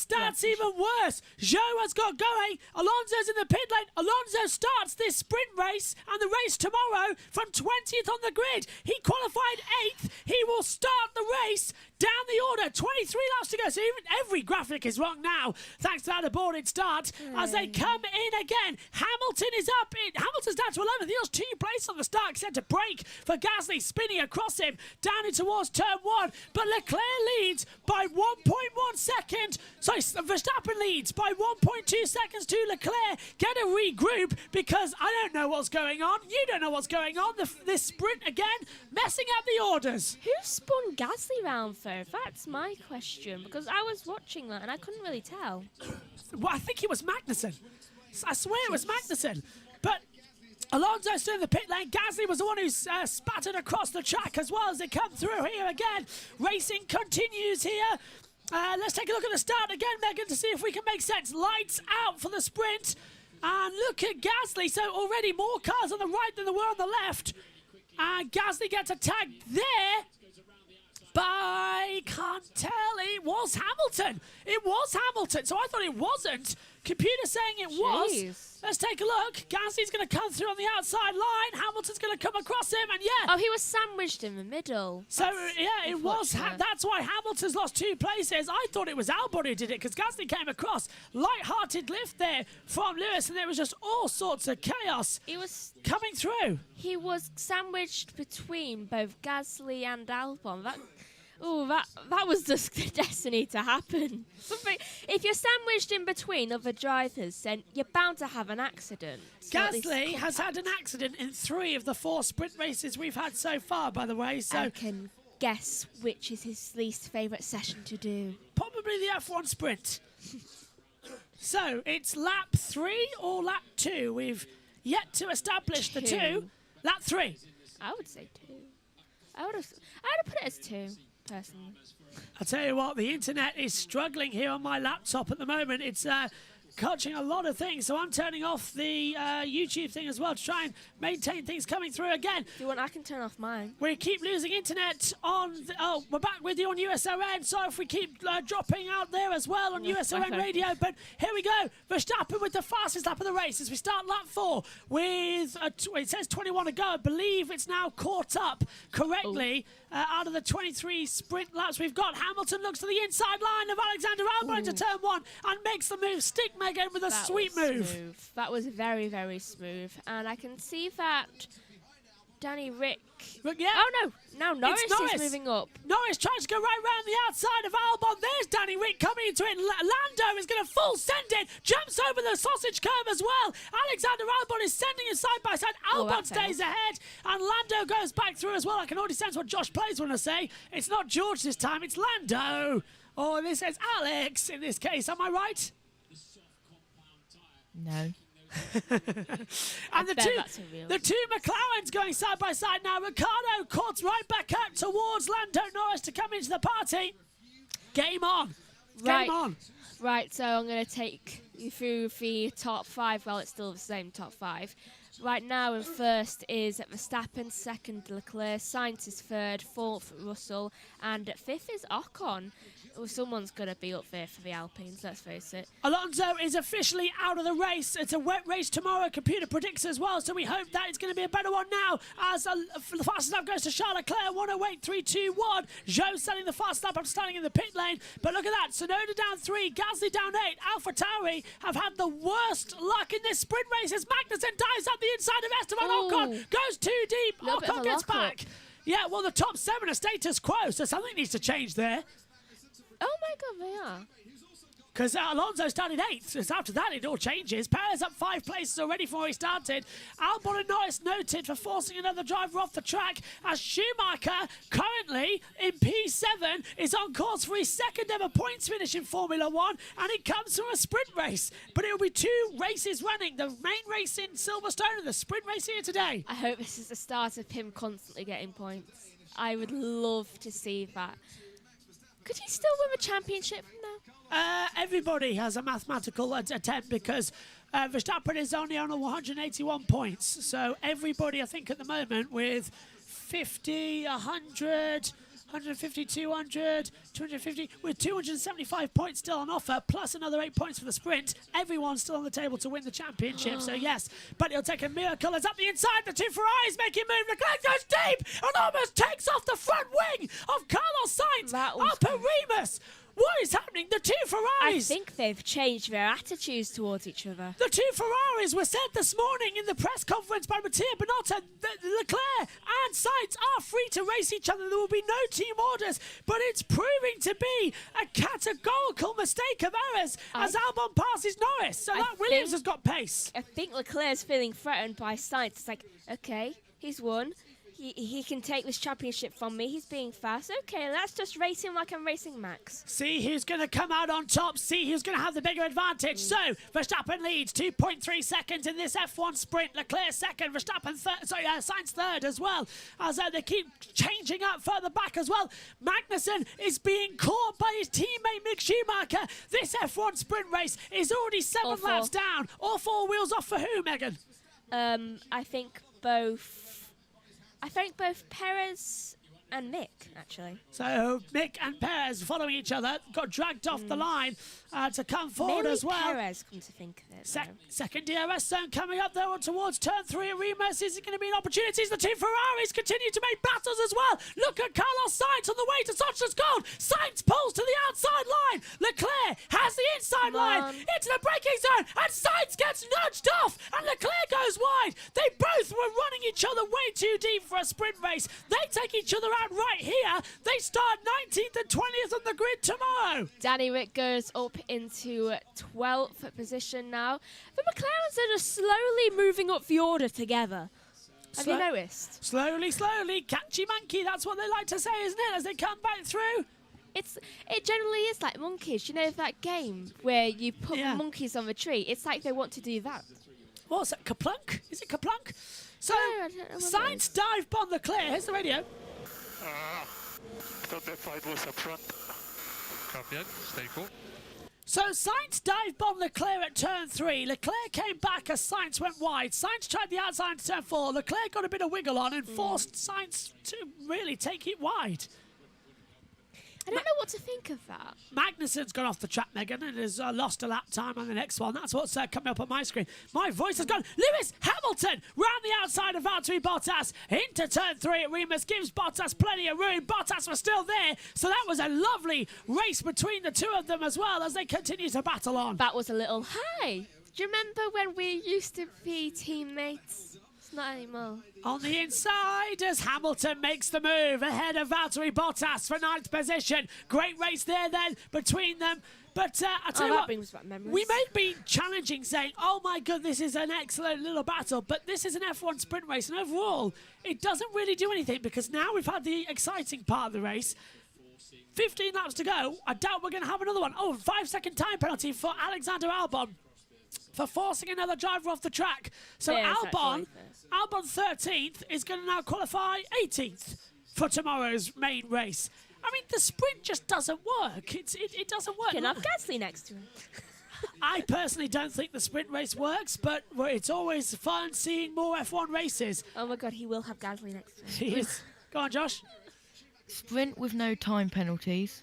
Speaker 1: That's even worse. Zhou has got going. Alonso's in the pit lane. Alonso starts this sprint race and the race tomorrow from 20th on the grid. He qualified 8th. He will start the race down the order. 23 laps to go. So even every graphic is wrong now, thanks to that aborted start. As they come in again, Hamilton is up. Hamilton's down to 11th. He lost 2 places on the start. He had to brake for Gasly spinning across him down in towards turn 1. But Leclerc leads by 1.1 seconds. Sorry, Verstappen leads by 1.2 seconds to Leclerc. Get a regroup because I don't know what's going on. You don't know what's going on. This sprint again, messing up the orders.
Speaker 2: Who spun Gasly round though? That's my question, because I was watching that and I couldn't really tell.
Speaker 1: Well, I think it was Magnussen. I swear it was Magnussen. But Alonso still in the pit lane. Gasly was the one who spattered across the track as well as they come through here again. Racing continues here. Let's take a look at the start again, Megan, to see if we can make sense. Lights out for the sprint. And look at Gasly. So already more cars on the right than there were on the left. And Gasly gets a tag there. But I can't tell. It was Hamilton. It was Hamilton. So I thought it wasn't. Computer saying it was. Let's take a look. Gasly's going to come through on the outside line. Hamilton's going to come across him. And yeah.
Speaker 2: Oh, he was sandwiched in the middle.
Speaker 1: So yeah, it was. That's why Hamilton's lost 2 places. I thought it was Albon who did it because Gasly came across. Light-hearted lift there from Lewis. And there was just all sorts of chaos coming through.
Speaker 2: He was sandwiched between both Gasly and Alban. That was just destiny to happen. If you're sandwiched in between other drivers, then you're bound to have an accident. So
Speaker 1: Gasly has had an accident in 3 of the 4 sprint races we've had so far, by the way. So
Speaker 2: I can guess which is his least favourite session to do.
Speaker 1: Probably the F1 sprint. So it's lap 3 or lap 2? We've yet to establish the 2. Lap 3.
Speaker 2: I would say 2. I would have put it as 2. Personally.
Speaker 1: I'll tell you what, the internet is struggling here on my laptop at the moment. It's catching a lot of things, so I'm turning off the YouTube thing as well to try and maintain things coming through again.
Speaker 2: If you want, I can turn off mine.
Speaker 1: We keep losing internet on... we're back with you on USON, so if we keep dropping out there as well on USON radio, but here we go. Verstappen with the fastest lap of the race as we start lap 4 with... it says 21 to go. I believe it's now caught up correctly. Out of the 23 sprint laps we've got, Hamilton looks to the inside line of Alexander Albon into turn 1 and makes the move. Stick Megan with a sweet move.
Speaker 2: Smooth. That was very, very smooth. And I can see that Danny Rick...
Speaker 1: Yeah.
Speaker 2: Oh, no. Now Norris is moving up.
Speaker 1: Norris tries to go right round the outside of Albon. There's Danny Rick coming into it. Lando is going to full send it. Jumps over the sausage curve as well. Alexander Albon is sending it side by side. Albon stays ahead. And Lando goes back through as well. I can already sense what Josh Plays want to say. It's not George this time. It's Lando. Or this is Alex in this case. Am I right?
Speaker 3: No.
Speaker 1: And the two McLarens going side by side now. Ricciardo caught right back up towards Lando Norris to come into the party. Game on. Game on.
Speaker 2: Right, so I'm going to take you through the top 5. Well, it's still the same top 5. Right now in first is Verstappen, second Leclerc, Sainz is third, fourth Russell, and fifth is Ocon. Well, someone's going to be up there for the Alpines, let's face it.
Speaker 1: Alonso is officially out of the race. It's a wet race tomorrow, computer predicts as well, so we hope that it's going to be a better one now. As the fastest lap goes to Charles Leclerc, 1:08.321. Zhou setting the fast lap, I'm standing in the pit lane. But look at that, Tsunoda down 3, Gasly down 8. AlphaTauri have had the worst luck in this sprint race as Magnussen dives up the inside of Esteban Ocon, goes too deep, Ocon gets back. Yeah, well, the top 7 are status quo, so something needs to change there.
Speaker 2: Oh my God, they are.
Speaker 1: Because Alonso started 8th. It's after that it all changes. Perez up 5 places already before he started. Albon and Norris noted for forcing another driver off the track as Schumacher, currently in P7, is on course for his 2nd ever points finish in Formula 1, and it comes from a sprint race. But it will be 2 races running. The main race in Silverstone and the sprint race here today.
Speaker 2: I hope this is the start of him constantly getting points. I would love to see that. Could he still win a championship from now?
Speaker 1: Everybody has a mathematical attempt because Verstappen is only on 181 points. So everybody, I think, at the moment with 50, 100, 150, 200, 250, with 275 points still on offer, plus another 8 points for the sprint. Everyone's still on the table to win the championship, so yes. But it'll take a miracle as up the inside, the two Ferraris making move. Leclerc goes deep and almost takes off the front wing of Carlos Sainz up at Remus. What is happening? The two Ferraris.
Speaker 2: I think they've changed their attitudes towards each other.
Speaker 1: The two Ferraris were said this morning in the press conference by Mattia Binotto that Leclerc and Sainz are free to race each other. There will be no team orders, but it's proving to be a categorical mistake of errors as Alban passes Norris. So that Williams has got pace.
Speaker 2: I think Leclerc's feeling threatened by Sainz. It's like, okay, he's won. He can take this championship from me. He's being fast. Okay, let's just race him like I'm racing Max.
Speaker 1: See who's going to come out on top. See who's going to have the bigger advantage. So, Verstappen leads 2.3 seconds in this F1 sprint. Leclerc second. Verstappen Sainz third as well. As they keep changing up further back as well. Magnussen is being caught by his teammate Mick Schumacher. This F1 sprint race is already 7 laps down. All 4 wheels off for who, Megan?
Speaker 2: I think both Perez and Mick, actually.
Speaker 1: So Mick and Perez following each other got dragged off the line to come forward as well.
Speaker 2: Perez, come to think of it.
Speaker 1: Second DRS zone coming up there towards turn 3 at Remus. Is it going to be an opportunity? The two Ferraris continue to make battles as well. Look at Carlos Sainz on the way to Sochi's gold. Sainz pulls to the outside line. Leclerc has the inside line into the braking zone, and Sainz gets nudged off, and Leclerc goes wide. They both were running each other way too deep for a sprint race. They take each other out right here. They start 19th and 20th on the grid tomorrow.
Speaker 2: Danny Rick goes up into 12th position now. The McLarens are just slowly moving up the order together. Have you noticed?
Speaker 1: Slowly, catchy monkey. That's what they like to say, isn't it? As they come back through.
Speaker 2: It generally is like monkeys. You know that game where you put monkeys on the tree? It's like they want to do that.
Speaker 1: What's that? Kaplunk? Is it Kaplunk? So, Sainz dive bomb Leclerc. Here's the radio.
Speaker 6: I thought that fight was up front. Copy it. Stay cool.
Speaker 1: So Sainz dive bombed Leclerc at turn 3. Leclerc came back as Sainz went wide. Sainz tried the outside to turn 4. Leclerc got a bit of wiggle on and forced Sainz to really take it wide.
Speaker 2: I don't know what to think of that.
Speaker 1: Magnussen's gone off the track, Megan, and has lost a lap time on the next one. That's what's coming up on my screen. My voice has gone. Lewis Hamilton round the outside of Valtteri Bottas into turn 3 at Remus. Gives Bottas plenty of room. Bottas was still there, so that was a lovely race between the two of them as well as they continue to battle on.
Speaker 2: That was a little high. Do you remember when we used to be teammates? Not anymore.
Speaker 1: On the inside as Hamilton makes the move ahead of Valtteri Bottas for 9th position. Great race there then between them. But I tell you what,
Speaker 2: brings back memories.
Speaker 1: We may be challenging saying, oh my god, this is an excellent little battle, but this is an F1 sprint race, and overall it doesn't really do anything because now we've had the exciting part of the race. 15 laps to go. I doubt we're going to have another one. Oh, 5-second time penalty for Alexander Albon for forcing another driver off the track. So Albon 13th is going to now qualify 18th for tomorrow's main race. I mean, the sprint just doesn't work. It doesn't work.
Speaker 2: You can have Gasly next to him.
Speaker 1: I personally don't think the sprint race works, but it's always fun seeing more F1 races.
Speaker 2: Oh my god, he will have Gasly next to him.
Speaker 1: He is. Go on, Josh.
Speaker 3: Sprint with no time penalties.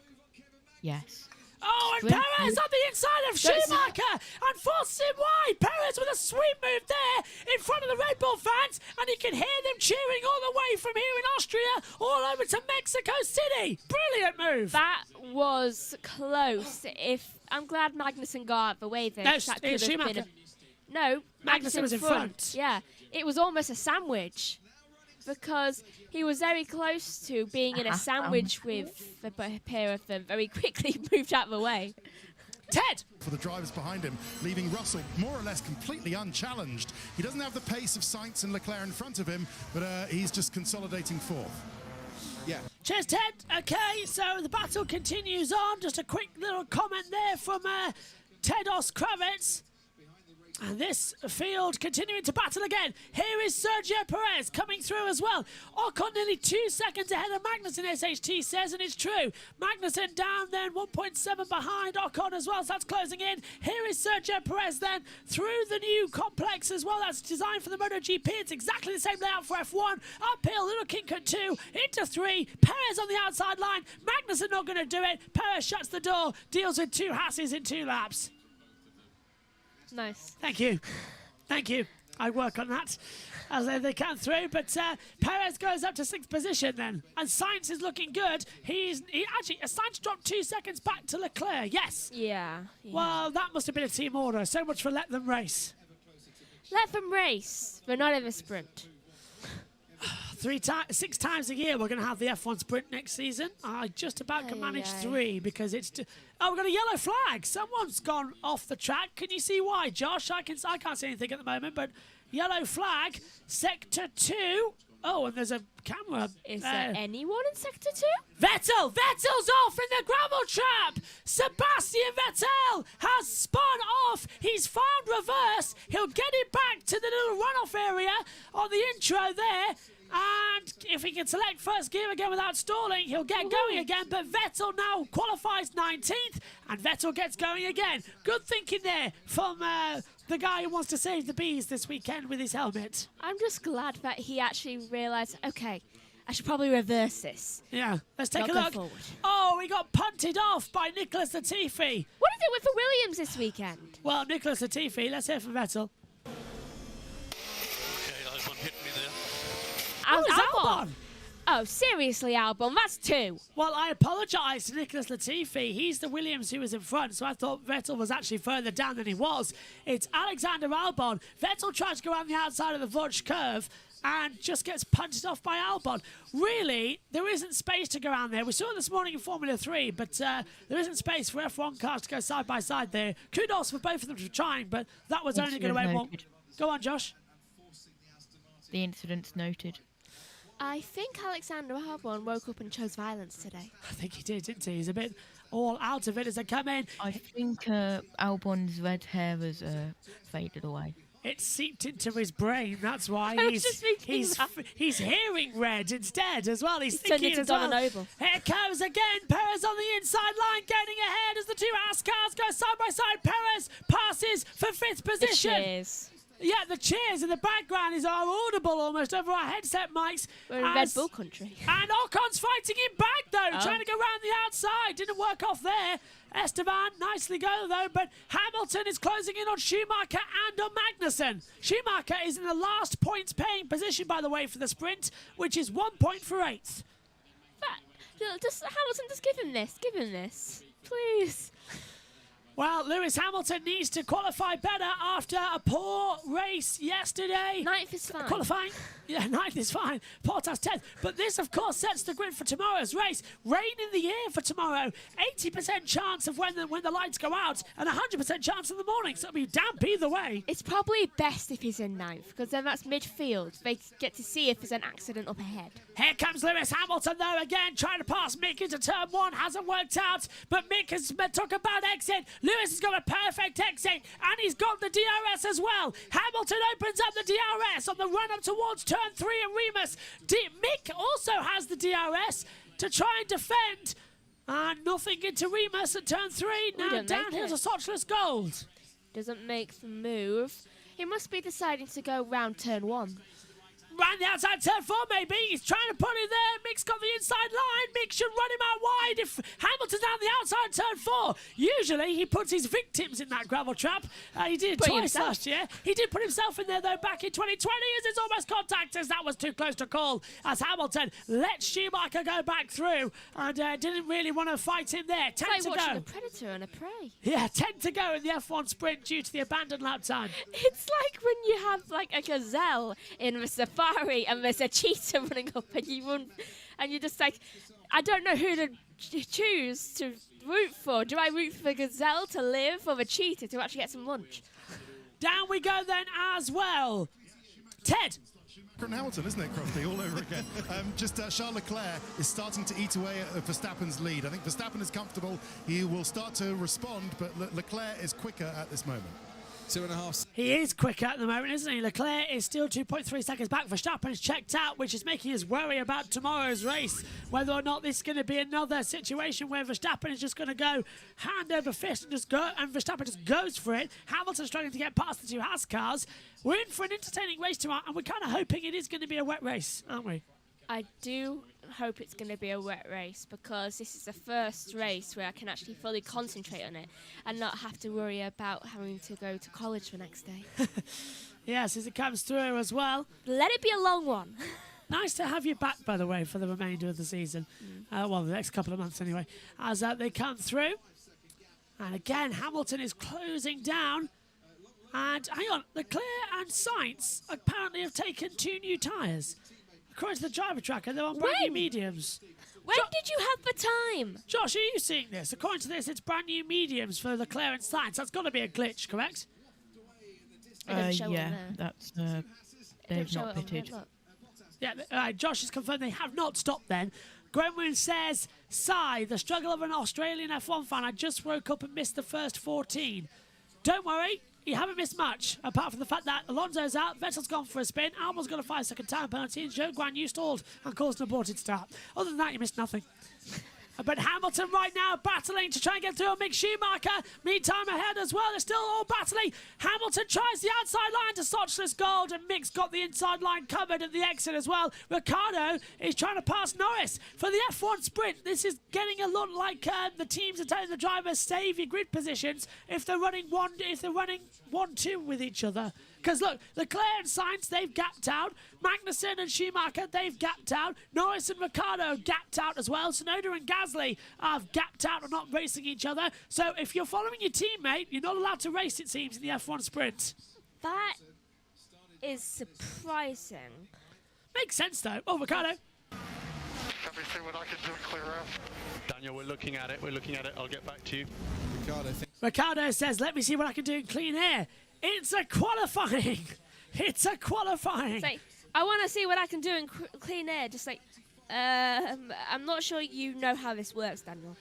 Speaker 3: Yes.
Speaker 1: Oh, and Perez on the inside of Schumacher and forces him wide. Perez with a sweet move there in front of the Red Bull fans, and you can hear them cheering all the way from here in Austria all over to Mexico City. Brilliant move.
Speaker 2: That was close. I'm glad Magnussen got out the way there.
Speaker 1: No, Schumacher.
Speaker 2: No,
Speaker 1: Magnussen was in front.
Speaker 2: Yeah, it was almost a sandwich. Because he was very close to being in a sandwich with the pair of them, very quickly moved out of the way.
Speaker 1: Ted!
Speaker 5: For the drivers behind him, leaving Russell more or less completely unchallenged. He doesn't have the pace of Sainz and Leclerc in front of him, but he's just consolidating 4th.
Speaker 4: Yeah.
Speaker 1: Cheers, Ted. Okay, so the battle continues on. Just a quick little comment there from Tedos Kravitz. And this field continuing to battle again. Here is Sergio Perez coming through as well. Ocon nearly 2 seconds ahead of Magnussen, SHT says, and it's true. Magnussen down then 1.7 behind Ocon as well, so that's closing in. Here is Sergio Perez then through the new complex as well. That's designed for the MotoGP. It's exactly the same layout for F1. Uphill, Little King at 2, into 3. Perez on the outside line. Magnussen not going to do it. Perez shuts the door, deals with 2 Hasses in 2 laps.
Speaker 2: Nice.
Speaker 1: Thank you. Thank you. I work on that as they come through. But Perez goes up to 6th position then. And Sainz is looking good. Sainz dropped 2 seconds back to Leclerc. Yes.
Speaker 2: Yeah.
Speaker 1: Well, that must have been a team order. So much for let them race.
Speaker 2: Let them race, but not in a sprint.
Speaker 1: 6 times a year we're going to have the F1 sprint next season. I just about can manage 3 because it's... Oh, we've got a yellow flag. Someone's gone off the track. Can you see why, Josh? I can't see anything at the moment, but yellow flag, Sector 2. Oh, and there's a camera.
Speaker 2: Is there anyone in Sector 2?
Speaker 1: Vettel's off in the gravel trap. Sebastian Vettel has spun off. He's found reverse. He'll get it back to the little runoff area on the intro there. And if he can select first gear again without stalling, he'll get going again. But Vettel now qualifies 19th, and Vettel gets going again. Good thinking there from the guy who wants to save the bees this weekend with his helmet.
Speaker 2: I'm just glad that he actually realised, okay, I should probably reverse this.
Speaker 1: Yeah, let's take a
Speaker 2: Not
Speaker 1: look.
Speaker 2: go forward.
Speaker 1: Oh, he got punted off by Nicholas Latifi.
Speaker 2: What is it with the Williams this weekend?
Speaker 1: Well, Nicholas Latifi, let's hear from Vettel.
Speaker 7: Okay, Alban hit me there.
Speaker 1: Albon.
Speaker 2: Oh, seriously, Alban, that's 2.
Speaker 1: Well, I apologise to Nicholas Latifi. He's the Williams who was in front, so I thought Vettel was actually further down than he was. It's Alexander Albon. Vettel tries to go around the outside of the Burch curve and just gets punched off by Albon. Really, there isn't space to go around there. We saw it this morning in Formula 3, but there isn't space for F1 cars to go side by side there. Kudos for both of them for trying, but that was only going to wait one. Go on, Josh.
Speaker 3: The incident's noted.
Speaker 2: I think Alexander Albon woke up and chose violence today.
Speaker 1: I think he did, didn't he? He's a bit all out of it as they come in.
Speaker 3: I think Albon's red hair has faded away.
Speaker 1: It seeped into his brain. That's why
Speaker 2: I was just thinking
Speaker 1: he's hearing red instead as well. He's
Speaker 2: turned
Speaker 1: thinking
Speaker 2: into
Speaker 1: as well.
Speaker 2: Donna Noble.
Speaker 1: Here comes again. Perez on the inside line, getting ahead as the 2 Haas cars go side by side. Perez passes for 5th position.
Speaker 2: Cheers.
Speaker 1: Yeah, the cheers in the background are audible almost over our headset mics.
Speaker 2: We're in Red Bull country.
Speaker 1: And Ocon's fighting him back though, trying to go round the outside. Didn't work off there. Esteban, nicely go though, but Hamilton is closing in on Schumacher and on Magnussen. Schumacher is in the last points paying position, by the way, for the sprint, which is 1 point for 8th.
Speaker 2: Hamilton, just give him this, please.
Speaker 1: Well, Lewis Hamilton needs to qualify better after a poor race yesterday.
Speaker 2: 9th is fine.
Speaker 1: Qualifying? Yeah, 9th is fine. Bottas 10th. But this, of course, sets the grid for tomorrow's race. Rain in the air for tomorrow. 80% chance of when the lights go out and 100% chance in the morning. So it'll be damp either way.
Speaker 2: It's probably best if he's in 9th, because then that's midfield. They get to see if there's an accident up ahead.
Speaker 1: Here comes Lewis Hamilton, though, again, trying to pass Mick into turn 1. Hasn't worked out, but Mick has took a bad exit. Lewis has got a perfect exit, and he's got the DRS as well. Hamilton opens up the DRS on the run up towards turn 3 and Remus. Mick also has the DRS to try and defend. And nothing into Remus at turn 3. Now downhill to Sochless Gold.
Speaker 2: Doesn't make the move. He must be deciding to go round turn 1.
Speaker 1: Round the outside turn 4 maybe. He's trying to put it there. Mick's got the inside line. Mick should run him out wide if Hamilton's down the outside turn 4. Usually he puts his victims in that gravel trap. He did it twice last year. He did put himself in there though back in 2020 as it's almost contact as that was too close to call as Hamilton let Schumacher go back through and didn't really want to fight him there. 10
Speaker 2: it's
Speaker 1: to
Speaker 2: like
Speaker 1: go.
Speaker 2: watching a predator and a prey.
Speaker 1: Yeah, 10 to go in the F1 sprint due to the abandoned lap time.
Speaker 2: It's like when you have like a gazelle in the safari and there's a cheetah running up and you're just like, I don't know who to choose to root for. Do I root for the gazelle to live or the cheetah to actually get some lunch?
Speaker 1: Down we go then as well. Ted.
Speaker 5: Hamilton, isn't it, Crofty, all over again. Charles Leclerc is starting to eat away at Verstappen's lead. I think Verstappen is comfortable. He will start to respond, but Leclerc is quicker at this moment.
Speaker 4: 2.5.
Speaker 1: He is quicker at the moment, isn't he? Leclerc is still 2.3 seconds back. Verstappen is checked out, which is making us worry about tomorrow's race, whether or not this is going to be another situation where Verstappen is just going to go hand over fist and just go, and Verstappen just goes for it. Hamilton's struggling to get past the two Haas cars. We're in for an entertaining race tomorrow, and we're kind of hoping it is going to be a wet race, aren't we?
Speaker 2: I do hope it's going to be a wet race, because this is the first race where I can actually fully concentrate on it and not have to worry about having to go to college the next day.
Speaker 1: Yes, as it comes through as well.
Speaker 2: Let it be a long one.
Speaker 1: Nice to have you back, by the way, for the remainder of the season. Well, the next couple of months anyway, as they come through. And again, Hamilton is closing down. And hang on, Leclerc and Sainz apparently have taken 2 new tyres. According to the driver tracker, they're on brand new mediums.
Speaker 2: When did you have the time?
Speaker 1: Josh, are you seeing this? According to this, it's brand new mediums for Leclerc and Sainz. That's got to be a glitch, correct?
Speaker 3: Yeah, that's they've not pitted.
Speaker 1: Yeah, Josh has confirmed they have not stopped then. Gwenwyn says, sigh, the struggle of an Australian F1 fan. I just woke up and missed the first 14. Don't worry. You haven't missed much, apart from the fact that Alonso's out, Vettel's gone for a spin, Alban's got a 5-second time penalty, and Zhou Guan Yu stalled and caused an aborted start. Other than that, you missed nothing. But Hamilton right now battling to try and get through Mick Schumacher. Meantime ahead as well, they're still all battling. Hamilton tries the outside line to Sochler's gold, and Mick's got the inside line covered at the exit as well. Ricciardo is trying to pass Norris for the F1 sprint. This is getting a lot like the teams are telling the drivers save your grid positions if they're running 1-2 with each other. Because look, Leclerc and Sainz, they've gapped out. Magnussen and Schumacher, they've gapped out. Norris and Ricciardo gapped out as well. Tsunoda and Gasly have gapped out and not racing each other. So if you're following your teammate, you're not allowed to race, it seems, in the F1 sprint.
Speaker 2: That is surprising.
Speaker 1: Makes sense, though. Oh, Ricciardo.
Speaker 9: Let me see what I can do and clear out.
Speaker 10: Daniel, we're looking at it. I'll get back to you.
Speaker 1: Ricciardo says, let me see what I can do in clean air. It's a qualifying. It's a qualifying.
Speaker 2: It's like, I want to see what I can do in clean air. Just like, I'm not sure you know how this works, Daniel.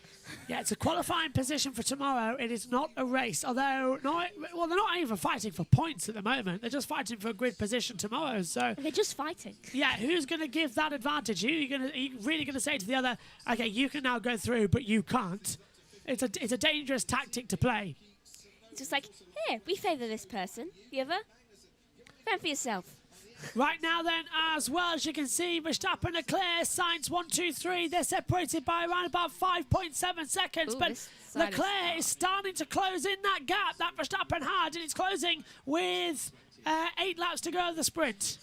Speaker 1: Yeah, it's a qualifying position for tomorrow. It is not a race. Although, they're not even fighting for points at the moment. They're just fighting for a grid position tomorrow. So
Speaker 2: they're just fighting.
Speaker 1: Yeah, who's going to give that advantage? Are you really going to say to the other, okay, you can now go through, but you can't? It's a dangerous tactic to play.
Speaker 2: It's just like, here, we favour this person. The other, fend for yourself.
Speaker 1: Right now then, as well as you can see, Verstappen, Leclerc, Sainz, 1, 2, 3. They're separated by around about 5.7 seconds. But Leclerc is starting to close in that gap that Verstappen had, and it's closing with 8 laps to go of the sprint.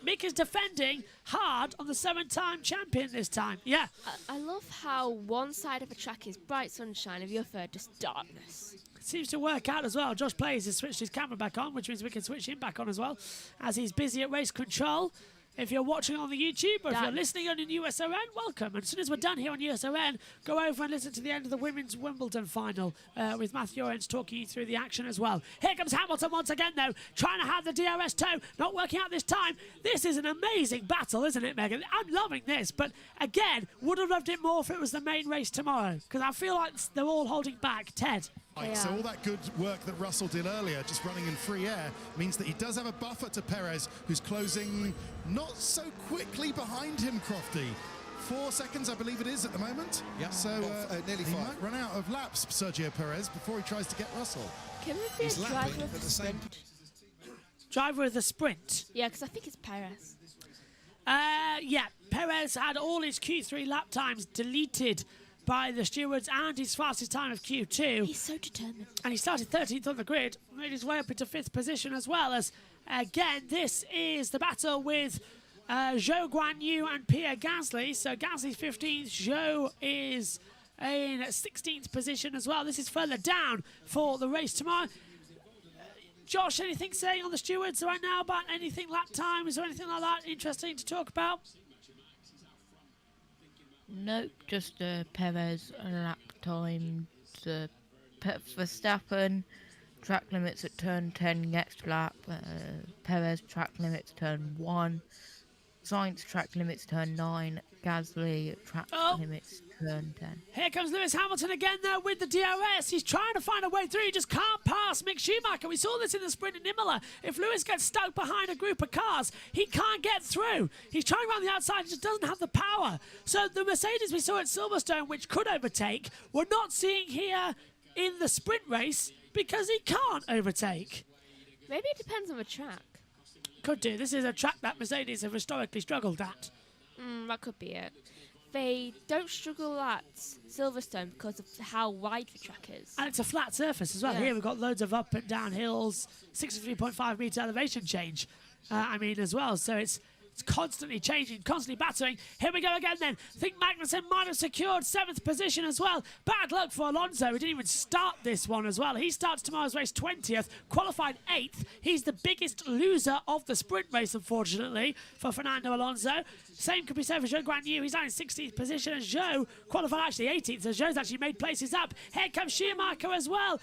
Speaker 1: Mick is defending hard on the 7-time champion this time. Yeah.
Speaker 2: I love how one side of a track is bright sunshine and the other just darkness.
Speaker 1: Seems to work out as well. Josh Plays has switched his camera back on, which means we can switch him back on as well, as he's busy at race control. If you're watching on the YouTube or if you're listening on USON, welcome. And as soon as we're done here on USON, go over and listen to the end of the Women's Wimbledon final with Matthew Owens talking you through the action as well. Here comes Hamilton once again, though, trying to have the DRS toe. Not working out this time. This is an amazing battle, isn't it, Megan? I'm loving this. But again, would have loved it more if it was the main race tomorrow, because I feel like they're all holding back. Ted.
Speaker 5: So all that good work that Russell did earlier, just running in free air, means that he does have a buffer to Perez, who's closing not so quickly behind him, Crofty. 4 seconds, I believe it is, at the moment.
Speaker 4: Yeah.
Speaker 5: So
Speaker 4: nearly 5.
Speaker 5: He might run out of laps, Sergio Perez, before he tries to get Russell.
Speaker 2: Can we be a driver of the sprint?
Speaker 1: Driver of the sprint?
Speaker 2: Yeah, because I think it's Perez.
Speaker 1: Yeah, Perez had all his Q3 lap times deleted by the stewards and his fastest time of Q2.
Speaker 2: He's so determined.
Speaker 1: And he started 13th on the grid, made his way up into 5th position as well. As, again, this is the battle with Zhou Guan Yu and Pierre Gasly. So Gasly's 15th, Zhou is in 16th position as well. This is further down for the race tomorrow. Josh, anything saying on the stewards right now about anything lap times or anything like that interesting to talk about?
Speaker 3: Nope, just Perez lap time, Verstappen, track limits at turn 10 next lap, Perez track limits turn 1, Sainz track limits turn 9, Gasly at track limits, turn 10.
Speaker 1: Here comes Lewis Hamilton again there with the DRS. He's trying to find a way through. He just can't pass Mick Schumacher. We saw this in the sprint in Imola. If Lewis gets stuck behind a group of cars, he can't get through. He's trying around the outside. He just doesn't have the power. So the Mercedes we saw at Silverstone, which could overtake, we're not seeing here in the sprint race because he can't overtake.
Speaker 2: Maybe it depends on the track.
Speaker 1: Could do. This is a track that Mercedes have historically struggled at.
Speaker 2: That could be it. They don't struggle at Silverstone because of how wide the track is.
Speaker 1: And it's a flat surface as well.
Speaker 2: Yeah.
Speaker 1: Here we've got loads of up and down hills, 63.5 metre elevation change, as well. So it's constantly changing, constantly battering. Here we go again then. I think Magnussen might have secured 7th position as well. Bad luck for Alonso. He didn't even start this one as well. He starts tomorrow's race 20th, qualified 8th. He's the biggest loser of the sprint race, unfortunately, for Fernando Alonso. Same could be said for Zhou Guanyu. He's down in 16th position, and Zhou qualified actually 18th, so Zhou's actually made places up. Here comes Schumacher as well.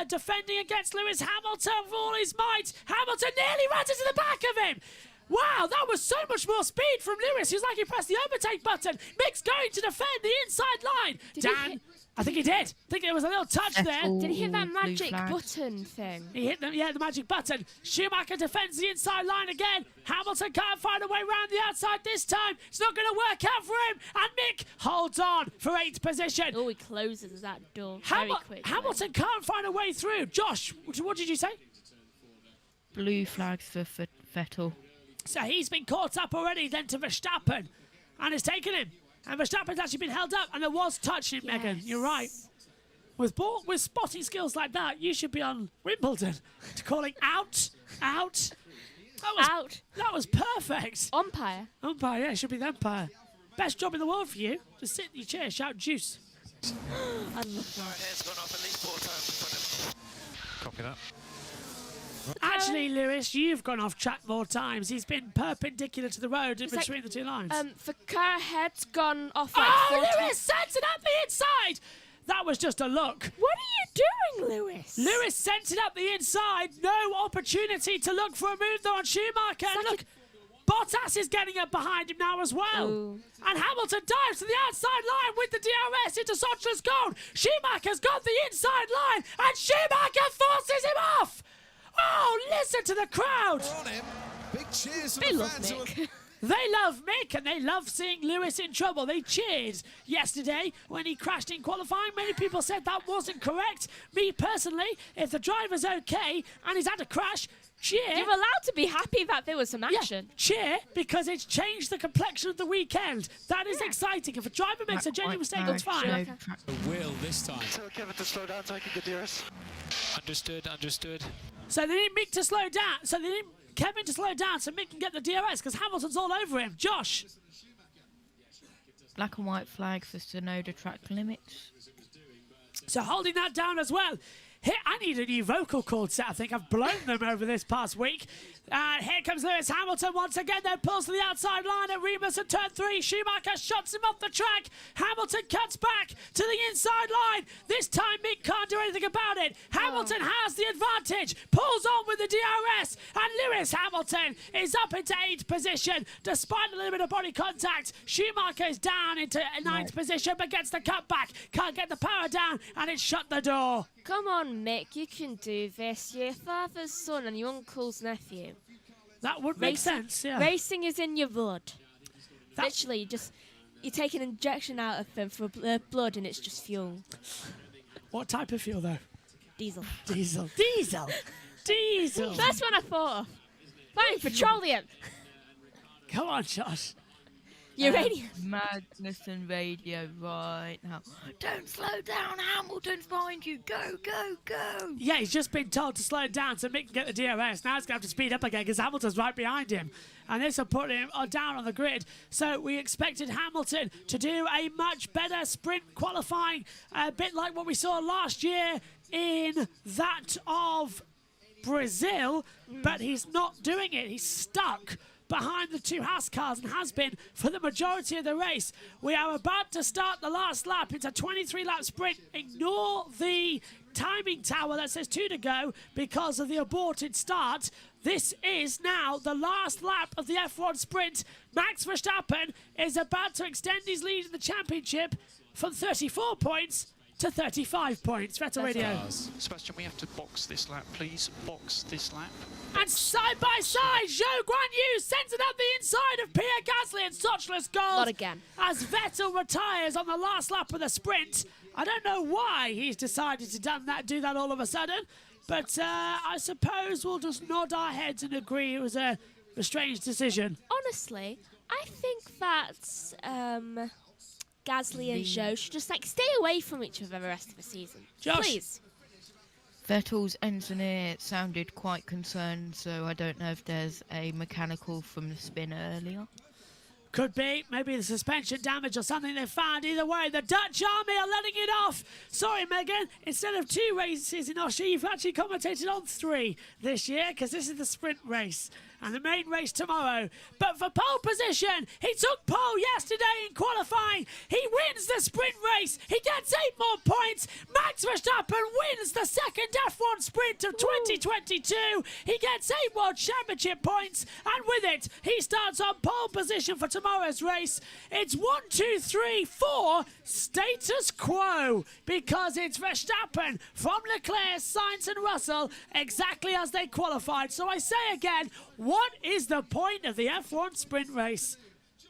Speaker 1: Defending against Lewis Hamilton with all his might. Hamilton nearly runs into the back of him. Wow, that was so much more speed from Lewis. He was like he pressed the overtake button. Mick's going to defend the inside line. Dan, I think he did. I think there was a little touch there.
Speaker 2: Did he hit that magic button thing?
Speaker 1: He hit the magic button. Schumacher defends the inside line again. Hamilton can't find a way around the outside this time. It's not going to work out for him. And Mick holds on for 8th position.
Speaker 2: Oh, he closes that door very quickly.
Speaker 1: Hamilton can't find a way through. Josh, what did you say?
Speaker 3: Blue flags for Vettel.
Speaker 1: So he's been caught up already then to Verstappen. And it's taken him. And Verstappen's actually been held up. And there was touching,
Speaker 2: Yes.
Speaker 1: Megan. You're right. With spotting skills like that, you should be on Wimbledon. Calling out. That was perfect.
Speaker 2: Umpire.
Speaker 1: Umpire, yeah, it should be the umpire. Best job in the world for you. Just sit in your chair, shout juice.
Speaker 2: I love that.
Speaker 7: Hair's gone off at least 4 times in front of him.
Speaker 6: Copy that.
Speaker 1: Actually, Lewis, you've gone off track more times. He's been perpendicular to the road in between the two lines.
Speaker 2: The car head's gone off like 4
Speaker 1: Lewis
Speaker 2: times.
Speaker 1: sent it up the inside! That was just a look.
Speaker 2: What are you doing, Lewis?
Speaker 1: Lewis sent it up the inside. No opportunity to look for a move though on Schumacher. And look, Bottas is getting up behind him now as well.
Speaker 2: Ooh.
Speaker 1: And Hamilton dives to the outside line with the DRS into Sotra's gold. Schumacher's got the inside line and Schumacher forces him off. Oh, listen to the crowd.
Speaker 4: We're on him. Big cheers
Speaker 2: They
Speaker 4: from the
Speaker 2: love
Speaker 4: fans.
Speaker 2: Mick.
Speaker 1: They love Mick and they love seeing Lewis in trouble. They cheered yesterday when he crashed in qualifying. Many people said that wasn't correct. Me personally, if the driver's okay and he's had a crash, cheer.
Speaker 2: You're allowed to be happy that there was some
Speaker 1: Yeah,
Speaker 2: action.
Speaker 1: cheer because it's changed the complexion of the weekend. That is exciting. If a driver makes a genuine mistake, that's fine.
Speaker 8: The will this time.
Speaker 9: Tell Kevin to slow down so I can get DRS.
Speaker 6: Understood.
Speaker 1: So they need Mick to slow down. So they need Kevin to slow down so Mick can get the DRS because Hamilton's all over him. Josh.
Speaker 3: Black and white flag for Sonoda track limits.
Speaker 1: So holding that down as well. Here, I need a new vocal cord set. I think I've blown them over this past week. Here comes Lewis Hamilton once again. Then pulls to the outside line at Rebus at turn 3. Schumacher shuts him off the track. Hamilton cuts back to the inside line. This time Mick can't do anything about it. Hamilton has the advantage. Pulls on with the DRS. And Lewis Hamilton is up into 8th position. Despite a little bit of body contact, Schumacher is down into 9th position but gets the cutback. Can't get the power down and it's shut the door.
Speaker 2: Come on, Mick, you can do this. You're your father's son and your uncle's nephew.
Speaker 1: That would make sense, yeah.
Speaker 2: Racing is in your blood. Literally, you take an injection out of them for blood and it's just fuel.
Speaker 1: What type of fuel, though?
Speaker 2: Diesel.
Speaker 1: Diesel.
Speaker 2: That's what I thought of. Fine, petroleum.
Speaker 1: Come on, Josh.
Speaker 2: Uranium.
Speaker 3: Magnussen radio right now. Don't slow down, Hamilton's behind you. Go.
Speaker 1: Yeah, he's just been told to slow down so Mick can get the DRS. Now he's going to have to speed up again because Hamilton's right behind him. And this will put him down on the grid. So we expected Hamilton to do a much better sprint qualifying, a bit like what we saw last year in that of Brazil, but he's not doing it. He's stuck behind the two Haas cars and has been for the majority of the race. We are about to start the last lap. It's a 23-lap sprint. Ignore the timing tower that says 2 to go because of the aborted start. This is now the last lap of the F1 sprint. Max Verstappen is about to extend his lead in the championship from 34 points to 35 points. Vettel Radio.
Speaker 6: Sebastian, we have to box this lap, please. Box this lap.
Speaker 1: And side by side, Zhou Guanyu sends it up the inside of Pierre Gasly and Sochless goals.
Speaker 2: Not again.
Speaker 1: As Vettel retires on the last lap of the sprint. I don't know why he's decided to do that all of a sudden, but I suppose we'll just nod our heads and agree it was a strange decision.
Speaker 2: Honestly, I think that Gasly and Zhou should just stay away from each other the rest of the season.
Speaker 1: Josh.
Speaker 2: Please.
Speaker 3: Vettel's engineer sounded quite concerned, so I don't know if there's a mechanical from the spin earlier.
Speaker 1: Could be. Maybe the suspension damage or something they found. Either way, the Dutch Army are letting it off. Sorry, Megan. Instead of 2 races in Austria, you've actually commentated on 3 this year because this is the sprint race and the main race tomorrow. But for pole position, he took pole yesterday in qualifying. He wins the sprint race. He gets 8 more points. Max Verstappen wins the second F1 sprint of 2022. He gets 8 World Championship points, and with it, he starts on pole position for tomorrow's race. It's 1, 2, 3, 4 status quo because it's Verstappen from Leclerc, Sainz and Russell exactly as they qualified. So I say again, what is the point of the F1 sprint race?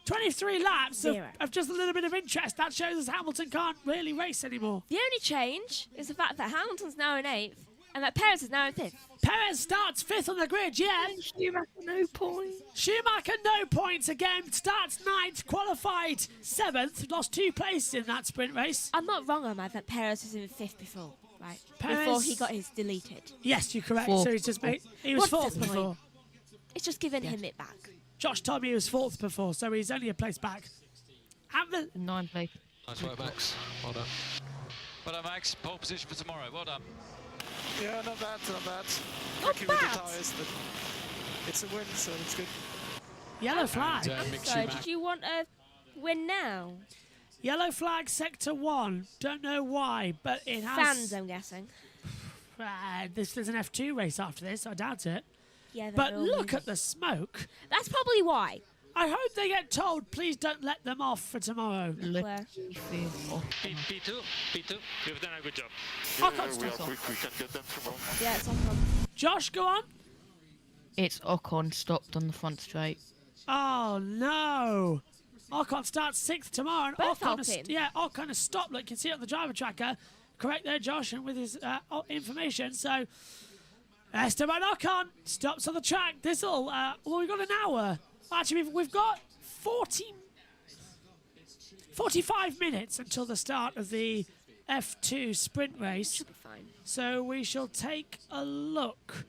Speaker 1: 23 laps of just a little bit of interest. That shows us Hamilton can't really race anymore.
Speaker 2: The only change is the fact that Hamilton's now in 8th and that Perez is now in 5th.
Speaker 1: Perez starts 5th on the grid, yeah.
Speaker 3: Schumacher, no points.
Speaker 1: Schumacher, no points again. Starts 9th, qualified 7th. Lost 2 places in that sprint race.
Speaker 2: I'm not wrong, am I, that Perez was in 5th before, right?
Speaker 1: Perez,
Speaker 2: before he got his deleted.
Speaker 1: Yes, you're correct.
Speaker 3: 4th.
Speaker 1: So he was 4th
Speaker 2: What's the
Speaker 1: before.
Speaker 2: point? It's just giving him it back.
Speaker 1: Josh told me he was 4th before, so he's only a place back.
Speaker 3: 9 place.
Speaker 11: Nice work, Max. Well done. Well done, Max. Pole position for tomorrow. Well done.
Speaker 9: Yeah, not bad, not bad.
Speaker 2: Not
Speaker 9: Tricky with
Speaker 2: bad.
Speaker 9: the tyres, but it's a win, so it's good.
Speaker 1: Yellow flag.
Speaker 2: So, did you want a win now?
Speaker 1: Yellow flag, sector 1. Don't know why, but it has...
Speaker 2: Fans, I'm guessing.
Speaker 1: There's an F2 race after this, I doubt it.
Speaker 2: Yeah,
Speaker 1: But look at the smoke.
Speaker 2: That's probably why.
Speaker 1: I hope they get told, please don't let them off for tomorrow.
Speaker 2: Leclerc.
Speaker 11: P2. You've done a good job.
Speaker 9: We can get them tomorrow.
Speaker 2: Yeah, it's on.
Speaker 1: Josh, go on.
Speaker 3: It's Ocon stopped on the front straight.
Speaker 1: Oh, no. Ocon starts 6th tomorrow. And
Speaker 2: Both
Speaker 1: Ocon has stopped. Look, you can see it on the driver tracker. Correct there, Josh, and with his information. So, Esteban Ocon stops on the track. This'll, we've got an hour. Actually, we've got 45 minutes until the start of the F2 sprint race.
Speaker 2: Should be fine.
Speaker 1: So we shall take a look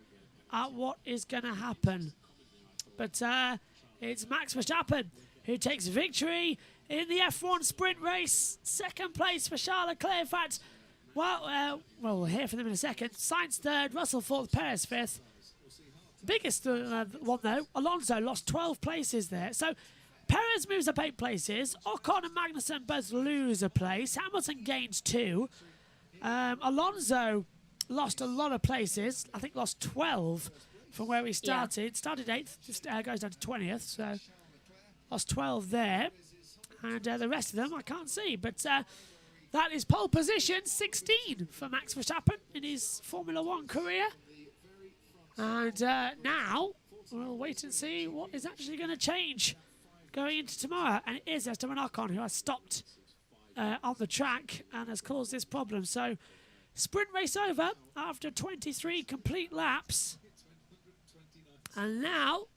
Speaker 1: at what is going to happen. But it's Max Verstappen who takes victory in the F1 sprint race. 2nd place for Charles Leclerc. In fact, well, we'll hear from them in a second. Sainz 3rd, Russell 4th, Perez 5th. Biggest one, though, Alonso lost 12 places there. So Perez moves up 8 places. Ocon and Magnussen both lose a place. Hamilton gains 2. Alonso lost a lot of places. I think lost 12 from where he started.
Speaker 2: Yeah.
Speaker 1: Started 8th, just goes down to 20th. So lost 12 there. And the rest of them I can't see. But that is pole position 16 for Max Verstappen in his Formula 1 career. And now we'll wait and see what is actually going to change going into tomorrow. And it is Esteban Ocon who has stopped on the track and has caused this problem. So sprint race over after 23 complete laps. And now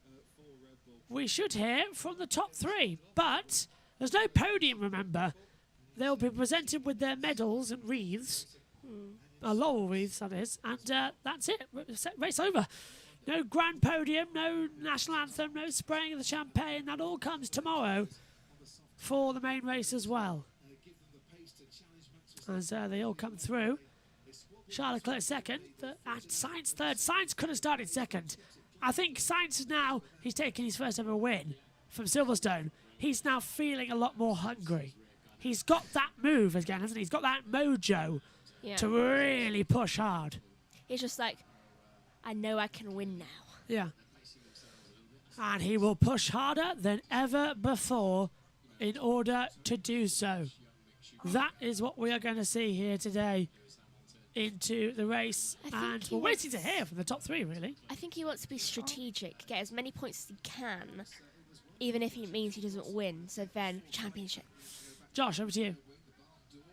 Speaker 1: we should hear from the top 3. But there's no podium, remember. They'll be presented with their medals and wreaths. Laurel wreaths, that is. And that's it. Race over. No grand podium, no national anthem, no spraying of the champagne. That all comes tomorrow for the main race as well. As they all come through. Charles Leclerc 2nd, and Sainz 3rd. Sainz could have started 2nd. I think Sainz is now, he's taking his first ever win from Silverstone. He's now feeling a lot more hungry. He's got that move again, hasn't he? He's got that mojo. to really push hard.
Speaker 2: He's just like, I know I can win now.
Speaker 1: Yeah. And he will push harder than ever before in order to do so. That is what we are going to see here today into the race. And we're waiting to hear from the top three, really.
Speaker 2: I think he wants to be strategic, get as many points as he can, even if it means he doesn't win. So then, championship.
Speaker 1: Josh, over to you.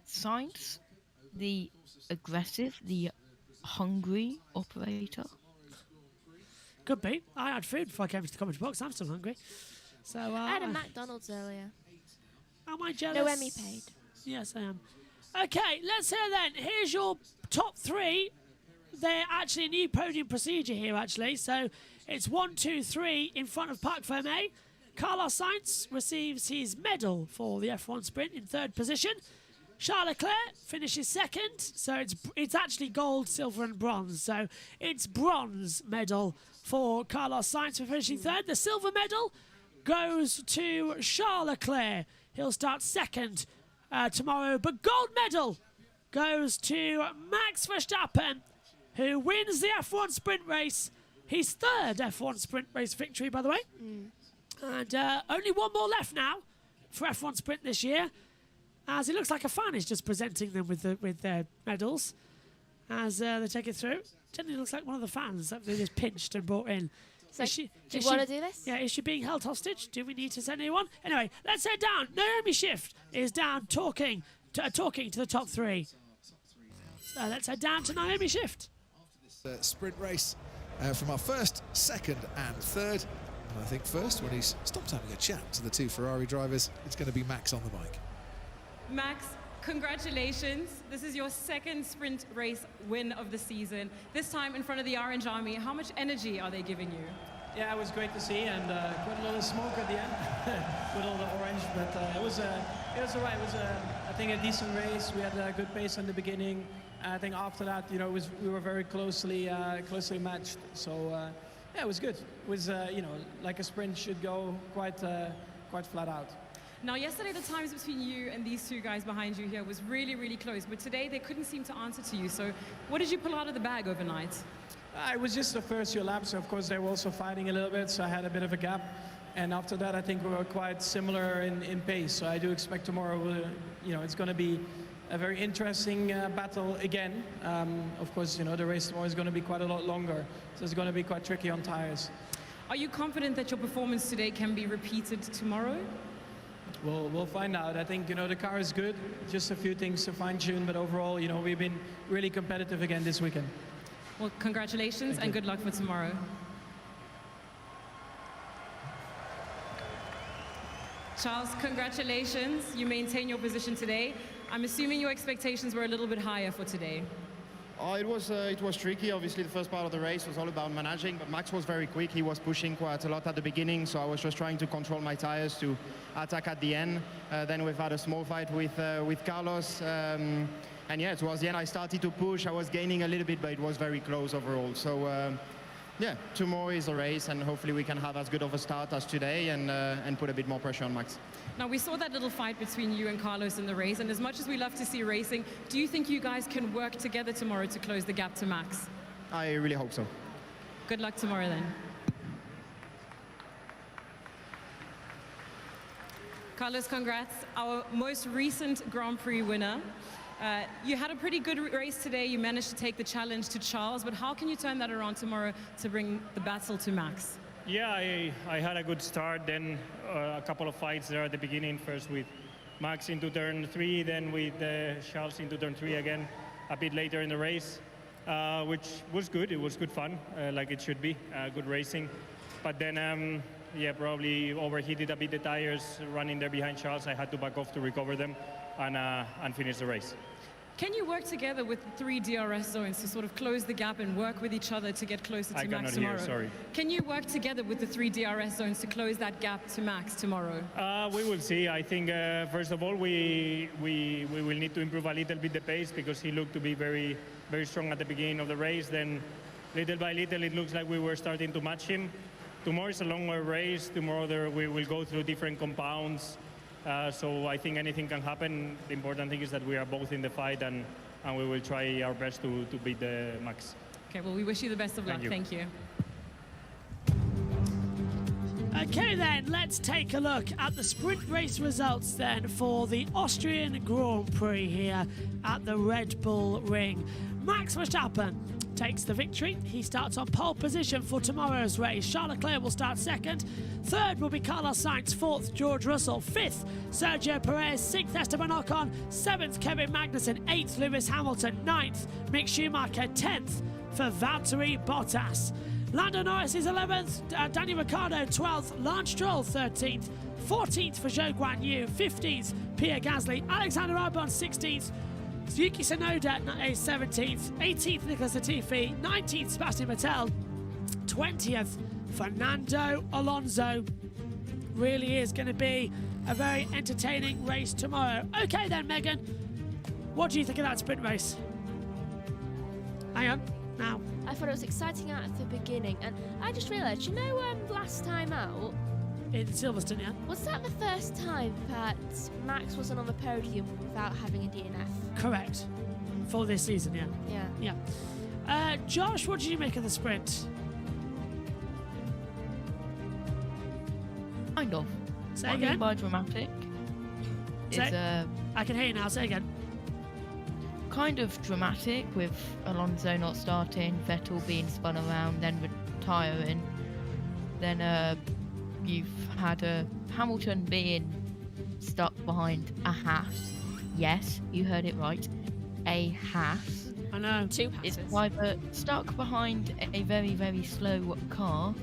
Speaker 3: Sainz, the aggressive, the hungry operator.
Speaker 1: Could be. I had food before I came to the commentary box. I'm still hungry. So
Speaker 2: I had a McDonald's earlier.
Speaker 1: Am I jealous?
Speaker 2: No Emmy paid.
Speaker 1: Yes, I am. Okay, let's hear then. Here's your top three. They're actually a new podium procedure here, actually. So it's 1, 2, 3 in front of Parc Fermé. Carlos Sainz receives his medal for the F1 sprint in third position. Charles Leclerc finishes second. So it's actually gold, silver and bronze. So it's bronze medal for Carlos Sainz for finishing third. The silver medal goes to Charles Leclerc. He'll start second tomorrow. But gold medal goes to Max Verstappen, who wins the F1 sprint race. His third F1 sprint race victory, by the way. And only one more left now for F1 sprint this year, as it looks like a fan is just presenting them with their medals as they take it through. Generally looks like one of the fans that they just pinched and brought in.
Speaker 2: Do you want to do this?
Speaker 1: Yeah, is she being held hostage? Do we need to send anyone? Anyway, let's head down. Naomi Schiff is down talking to the top three. So let's head down to Naomi Schiff.
Speaker 4: After this sprint race from our first, second and third. And I think first, when he's stopped having a chat to the two Ferrari drivers, it's going to be Max on the bike.
Speaker 12: Max, congratulations. This is your second sprint race win of the season. This time in front of the Orange Army. How much energy are they giving you?
Speaker 13: Yeah, it was great to see, and quite a lot of smoke at the end with all the orange. But it was all right. It was, I think, a decent race. We had a good pace in the beginning. I think after that, you know, we were very closely matched. So yeah, it was good. It was, you know, like a sprint should go, quite flat out.
Speaker 12: Now, yesterday, the times between you and these two guys behind you here was really, really close. But today, they couldn't seem to answer to you. So what did you pull out of the bag overnight?
Speaker 13: It was just the first few laps. Of course, they were also fighting a little bit, so I had a bit of a gap. And after that, I think we were quite similar in pace. So I do expect tomorrow, you know, it's going to be a very interesting battle again. Of course, you know, the race tomorrow is going to be quite a lot longer. So it's going to be quite tricky on tires.
Speaker 12: Are you confident that your performance today can be repeated tomorrow?
Speaker 13: We'll find out. I think, you know, the car is good. Just a few things to fine-tune, but overall, you know, we've been really competitive again this weekend.
Speaker 12: Well, congratulations and good luck for tomorrow. Charles, congratulations. You maintain your position today. I'm assuming your expectations were a little bit higher for today.
Speaker 14: It was tricky. Obviously, the first part of the race was all about managing, but Max was very quick. He was pushing quite a lot at the beginning, so I was just trying to control my tires to attack at the end. Then we've had a small fight with Carlos. And yeah, towards the end, I started to push. I was gaining a little bit, but it was very close overall. So yeah, tomorrow is a race, and hopefully we can have as good of a start as today and put a bit more pressure on Max.
Speaker 12: Now, we saw that little fight between you and Carlos in the race, and as much as we love to see racing, do you think you guys can work together tomorrow to close the gap to Max?
Speaker 14: I really hope so.
Speaker 12: Good luck tomorrow then. Carlos, congrats. Our most recent Grand Prix winner. You had a pretty good race today. You managed to take the challenge to Charles, but how can you turn that around tomorrow to bring the battle to Max?
Speaker 15: Yeah, I had a good start, then a couple of fights there at the beginning, first with Max into turn 3, then with Charles into turn 3 again, a bit later in the race, which was good. It was good fun, like it should be, good racing. But then, yeah, probably overheated a bit the tires running there behind Charles. I had to back off to recover them and finish the race.
Speaker 12: Can you work together with the 3 DRS zones to sort of close the gap and work with each other to get closer to Max tomorrow?
Speaker 15: Hear, sorry.
Speaker 12: Can you work together with the 3 DRS zones to close that gap to Max tomorrow?
Speaker 15: We will see. I think, first of all, we will need to improve a little bit the pace because he looked to be very, very strong at the beginning of the race. Then, little by little, it looks like we were starting to match him. Tomorrow is a longer race. Tomorrow we will go through different compounds. So I think anything can happen. The important thing is that we are both in the fight and and we will try our best to beat the Max.
Speaker 12: Okay, well, we wish you the best of luck. Thank you.
Speaker 1: Okay then, let's take a look at the sprint race results then for the Austrian Grand Prix here at the Red Bull Ring. Max Verstappen takes the victory. He starts on pole position for tomorrow's race. Charles Leclerc will start second. Third will be Carlos Sainz. Fourth, George Russell. Fifth, Sergio Perez. Sixth, Esteban Ocon. Seventh, Kevin Magnussen. Eighth, Lewis Hamilton. Ninth, Mick Schumacher. 10th for Valtteri Bottas. Lando Norris is 11th, Daniel Ricciardo 12th, Lance Stroll 13th, 14th for Zhou Guanyu, 15th Pierre Gasly, Alexander Albon 16th, Yuki Tsunoda is 17th, 18th Nicholas Latifi, 19th Sebastian Vettel, 20th Fernando Alonso. Really is going to be a very entertaining race tomorrow. Okay then, Megan, what do you think of that sprint race? Hang on, now.
Speaker 2: I thought it was exciting out at the beginning, and I just realised, last time out
Speaker 1: in Silverstone, yeah,
Speaker 2: was that the first time that Max wasn't on the podium without having a DNF?
Speaker 1: Correct. For this season, yeah.
Speaker 2: Yeah.
Speaker 1: Josh, what did you make of the sprint?
Speaker 3: Kind of.
Speaker 1: Say
Speaker 3: what
Speaker 1: again.
Speaker 3: I mean by dramatic is
Speaker 1: I can hear you now. Say again.
Speaker 3: Kind of dramatic with Alonso not starting, Vettel being spun around, then retiring. Then you've had Hamilton being stuck behind a Haas. Yes, you heard it right. A Haas.
Speaker 1: I know.
Speaker 2: Two Haas.
Speaker 3: It's either stuck behind a very, very slow car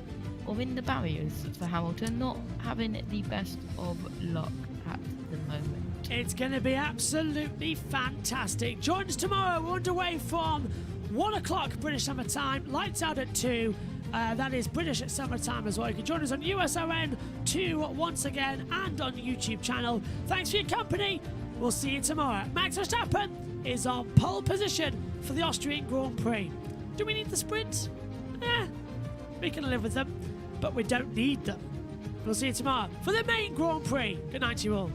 Speaker 3: or in the barriers for Hamilton, not having the best of luck at the moment.
Speaker 1: It's going to be absolutely fantastic. Join us tomorrow. We're underway from 1 o'clock British Summer Time. Lights out at 2. That is British at Summer Time as well. You can join us on USON 2 once again and on the YouTube channel. Thanks for your company. We'll see you tomorrow. Max Verstappen is on pole position for the Austrian Grand Prix. Do we need the sprint? We can live with them, but we don't need them. We'll see you tomorrow for the main Grand Prix. Good night to you all.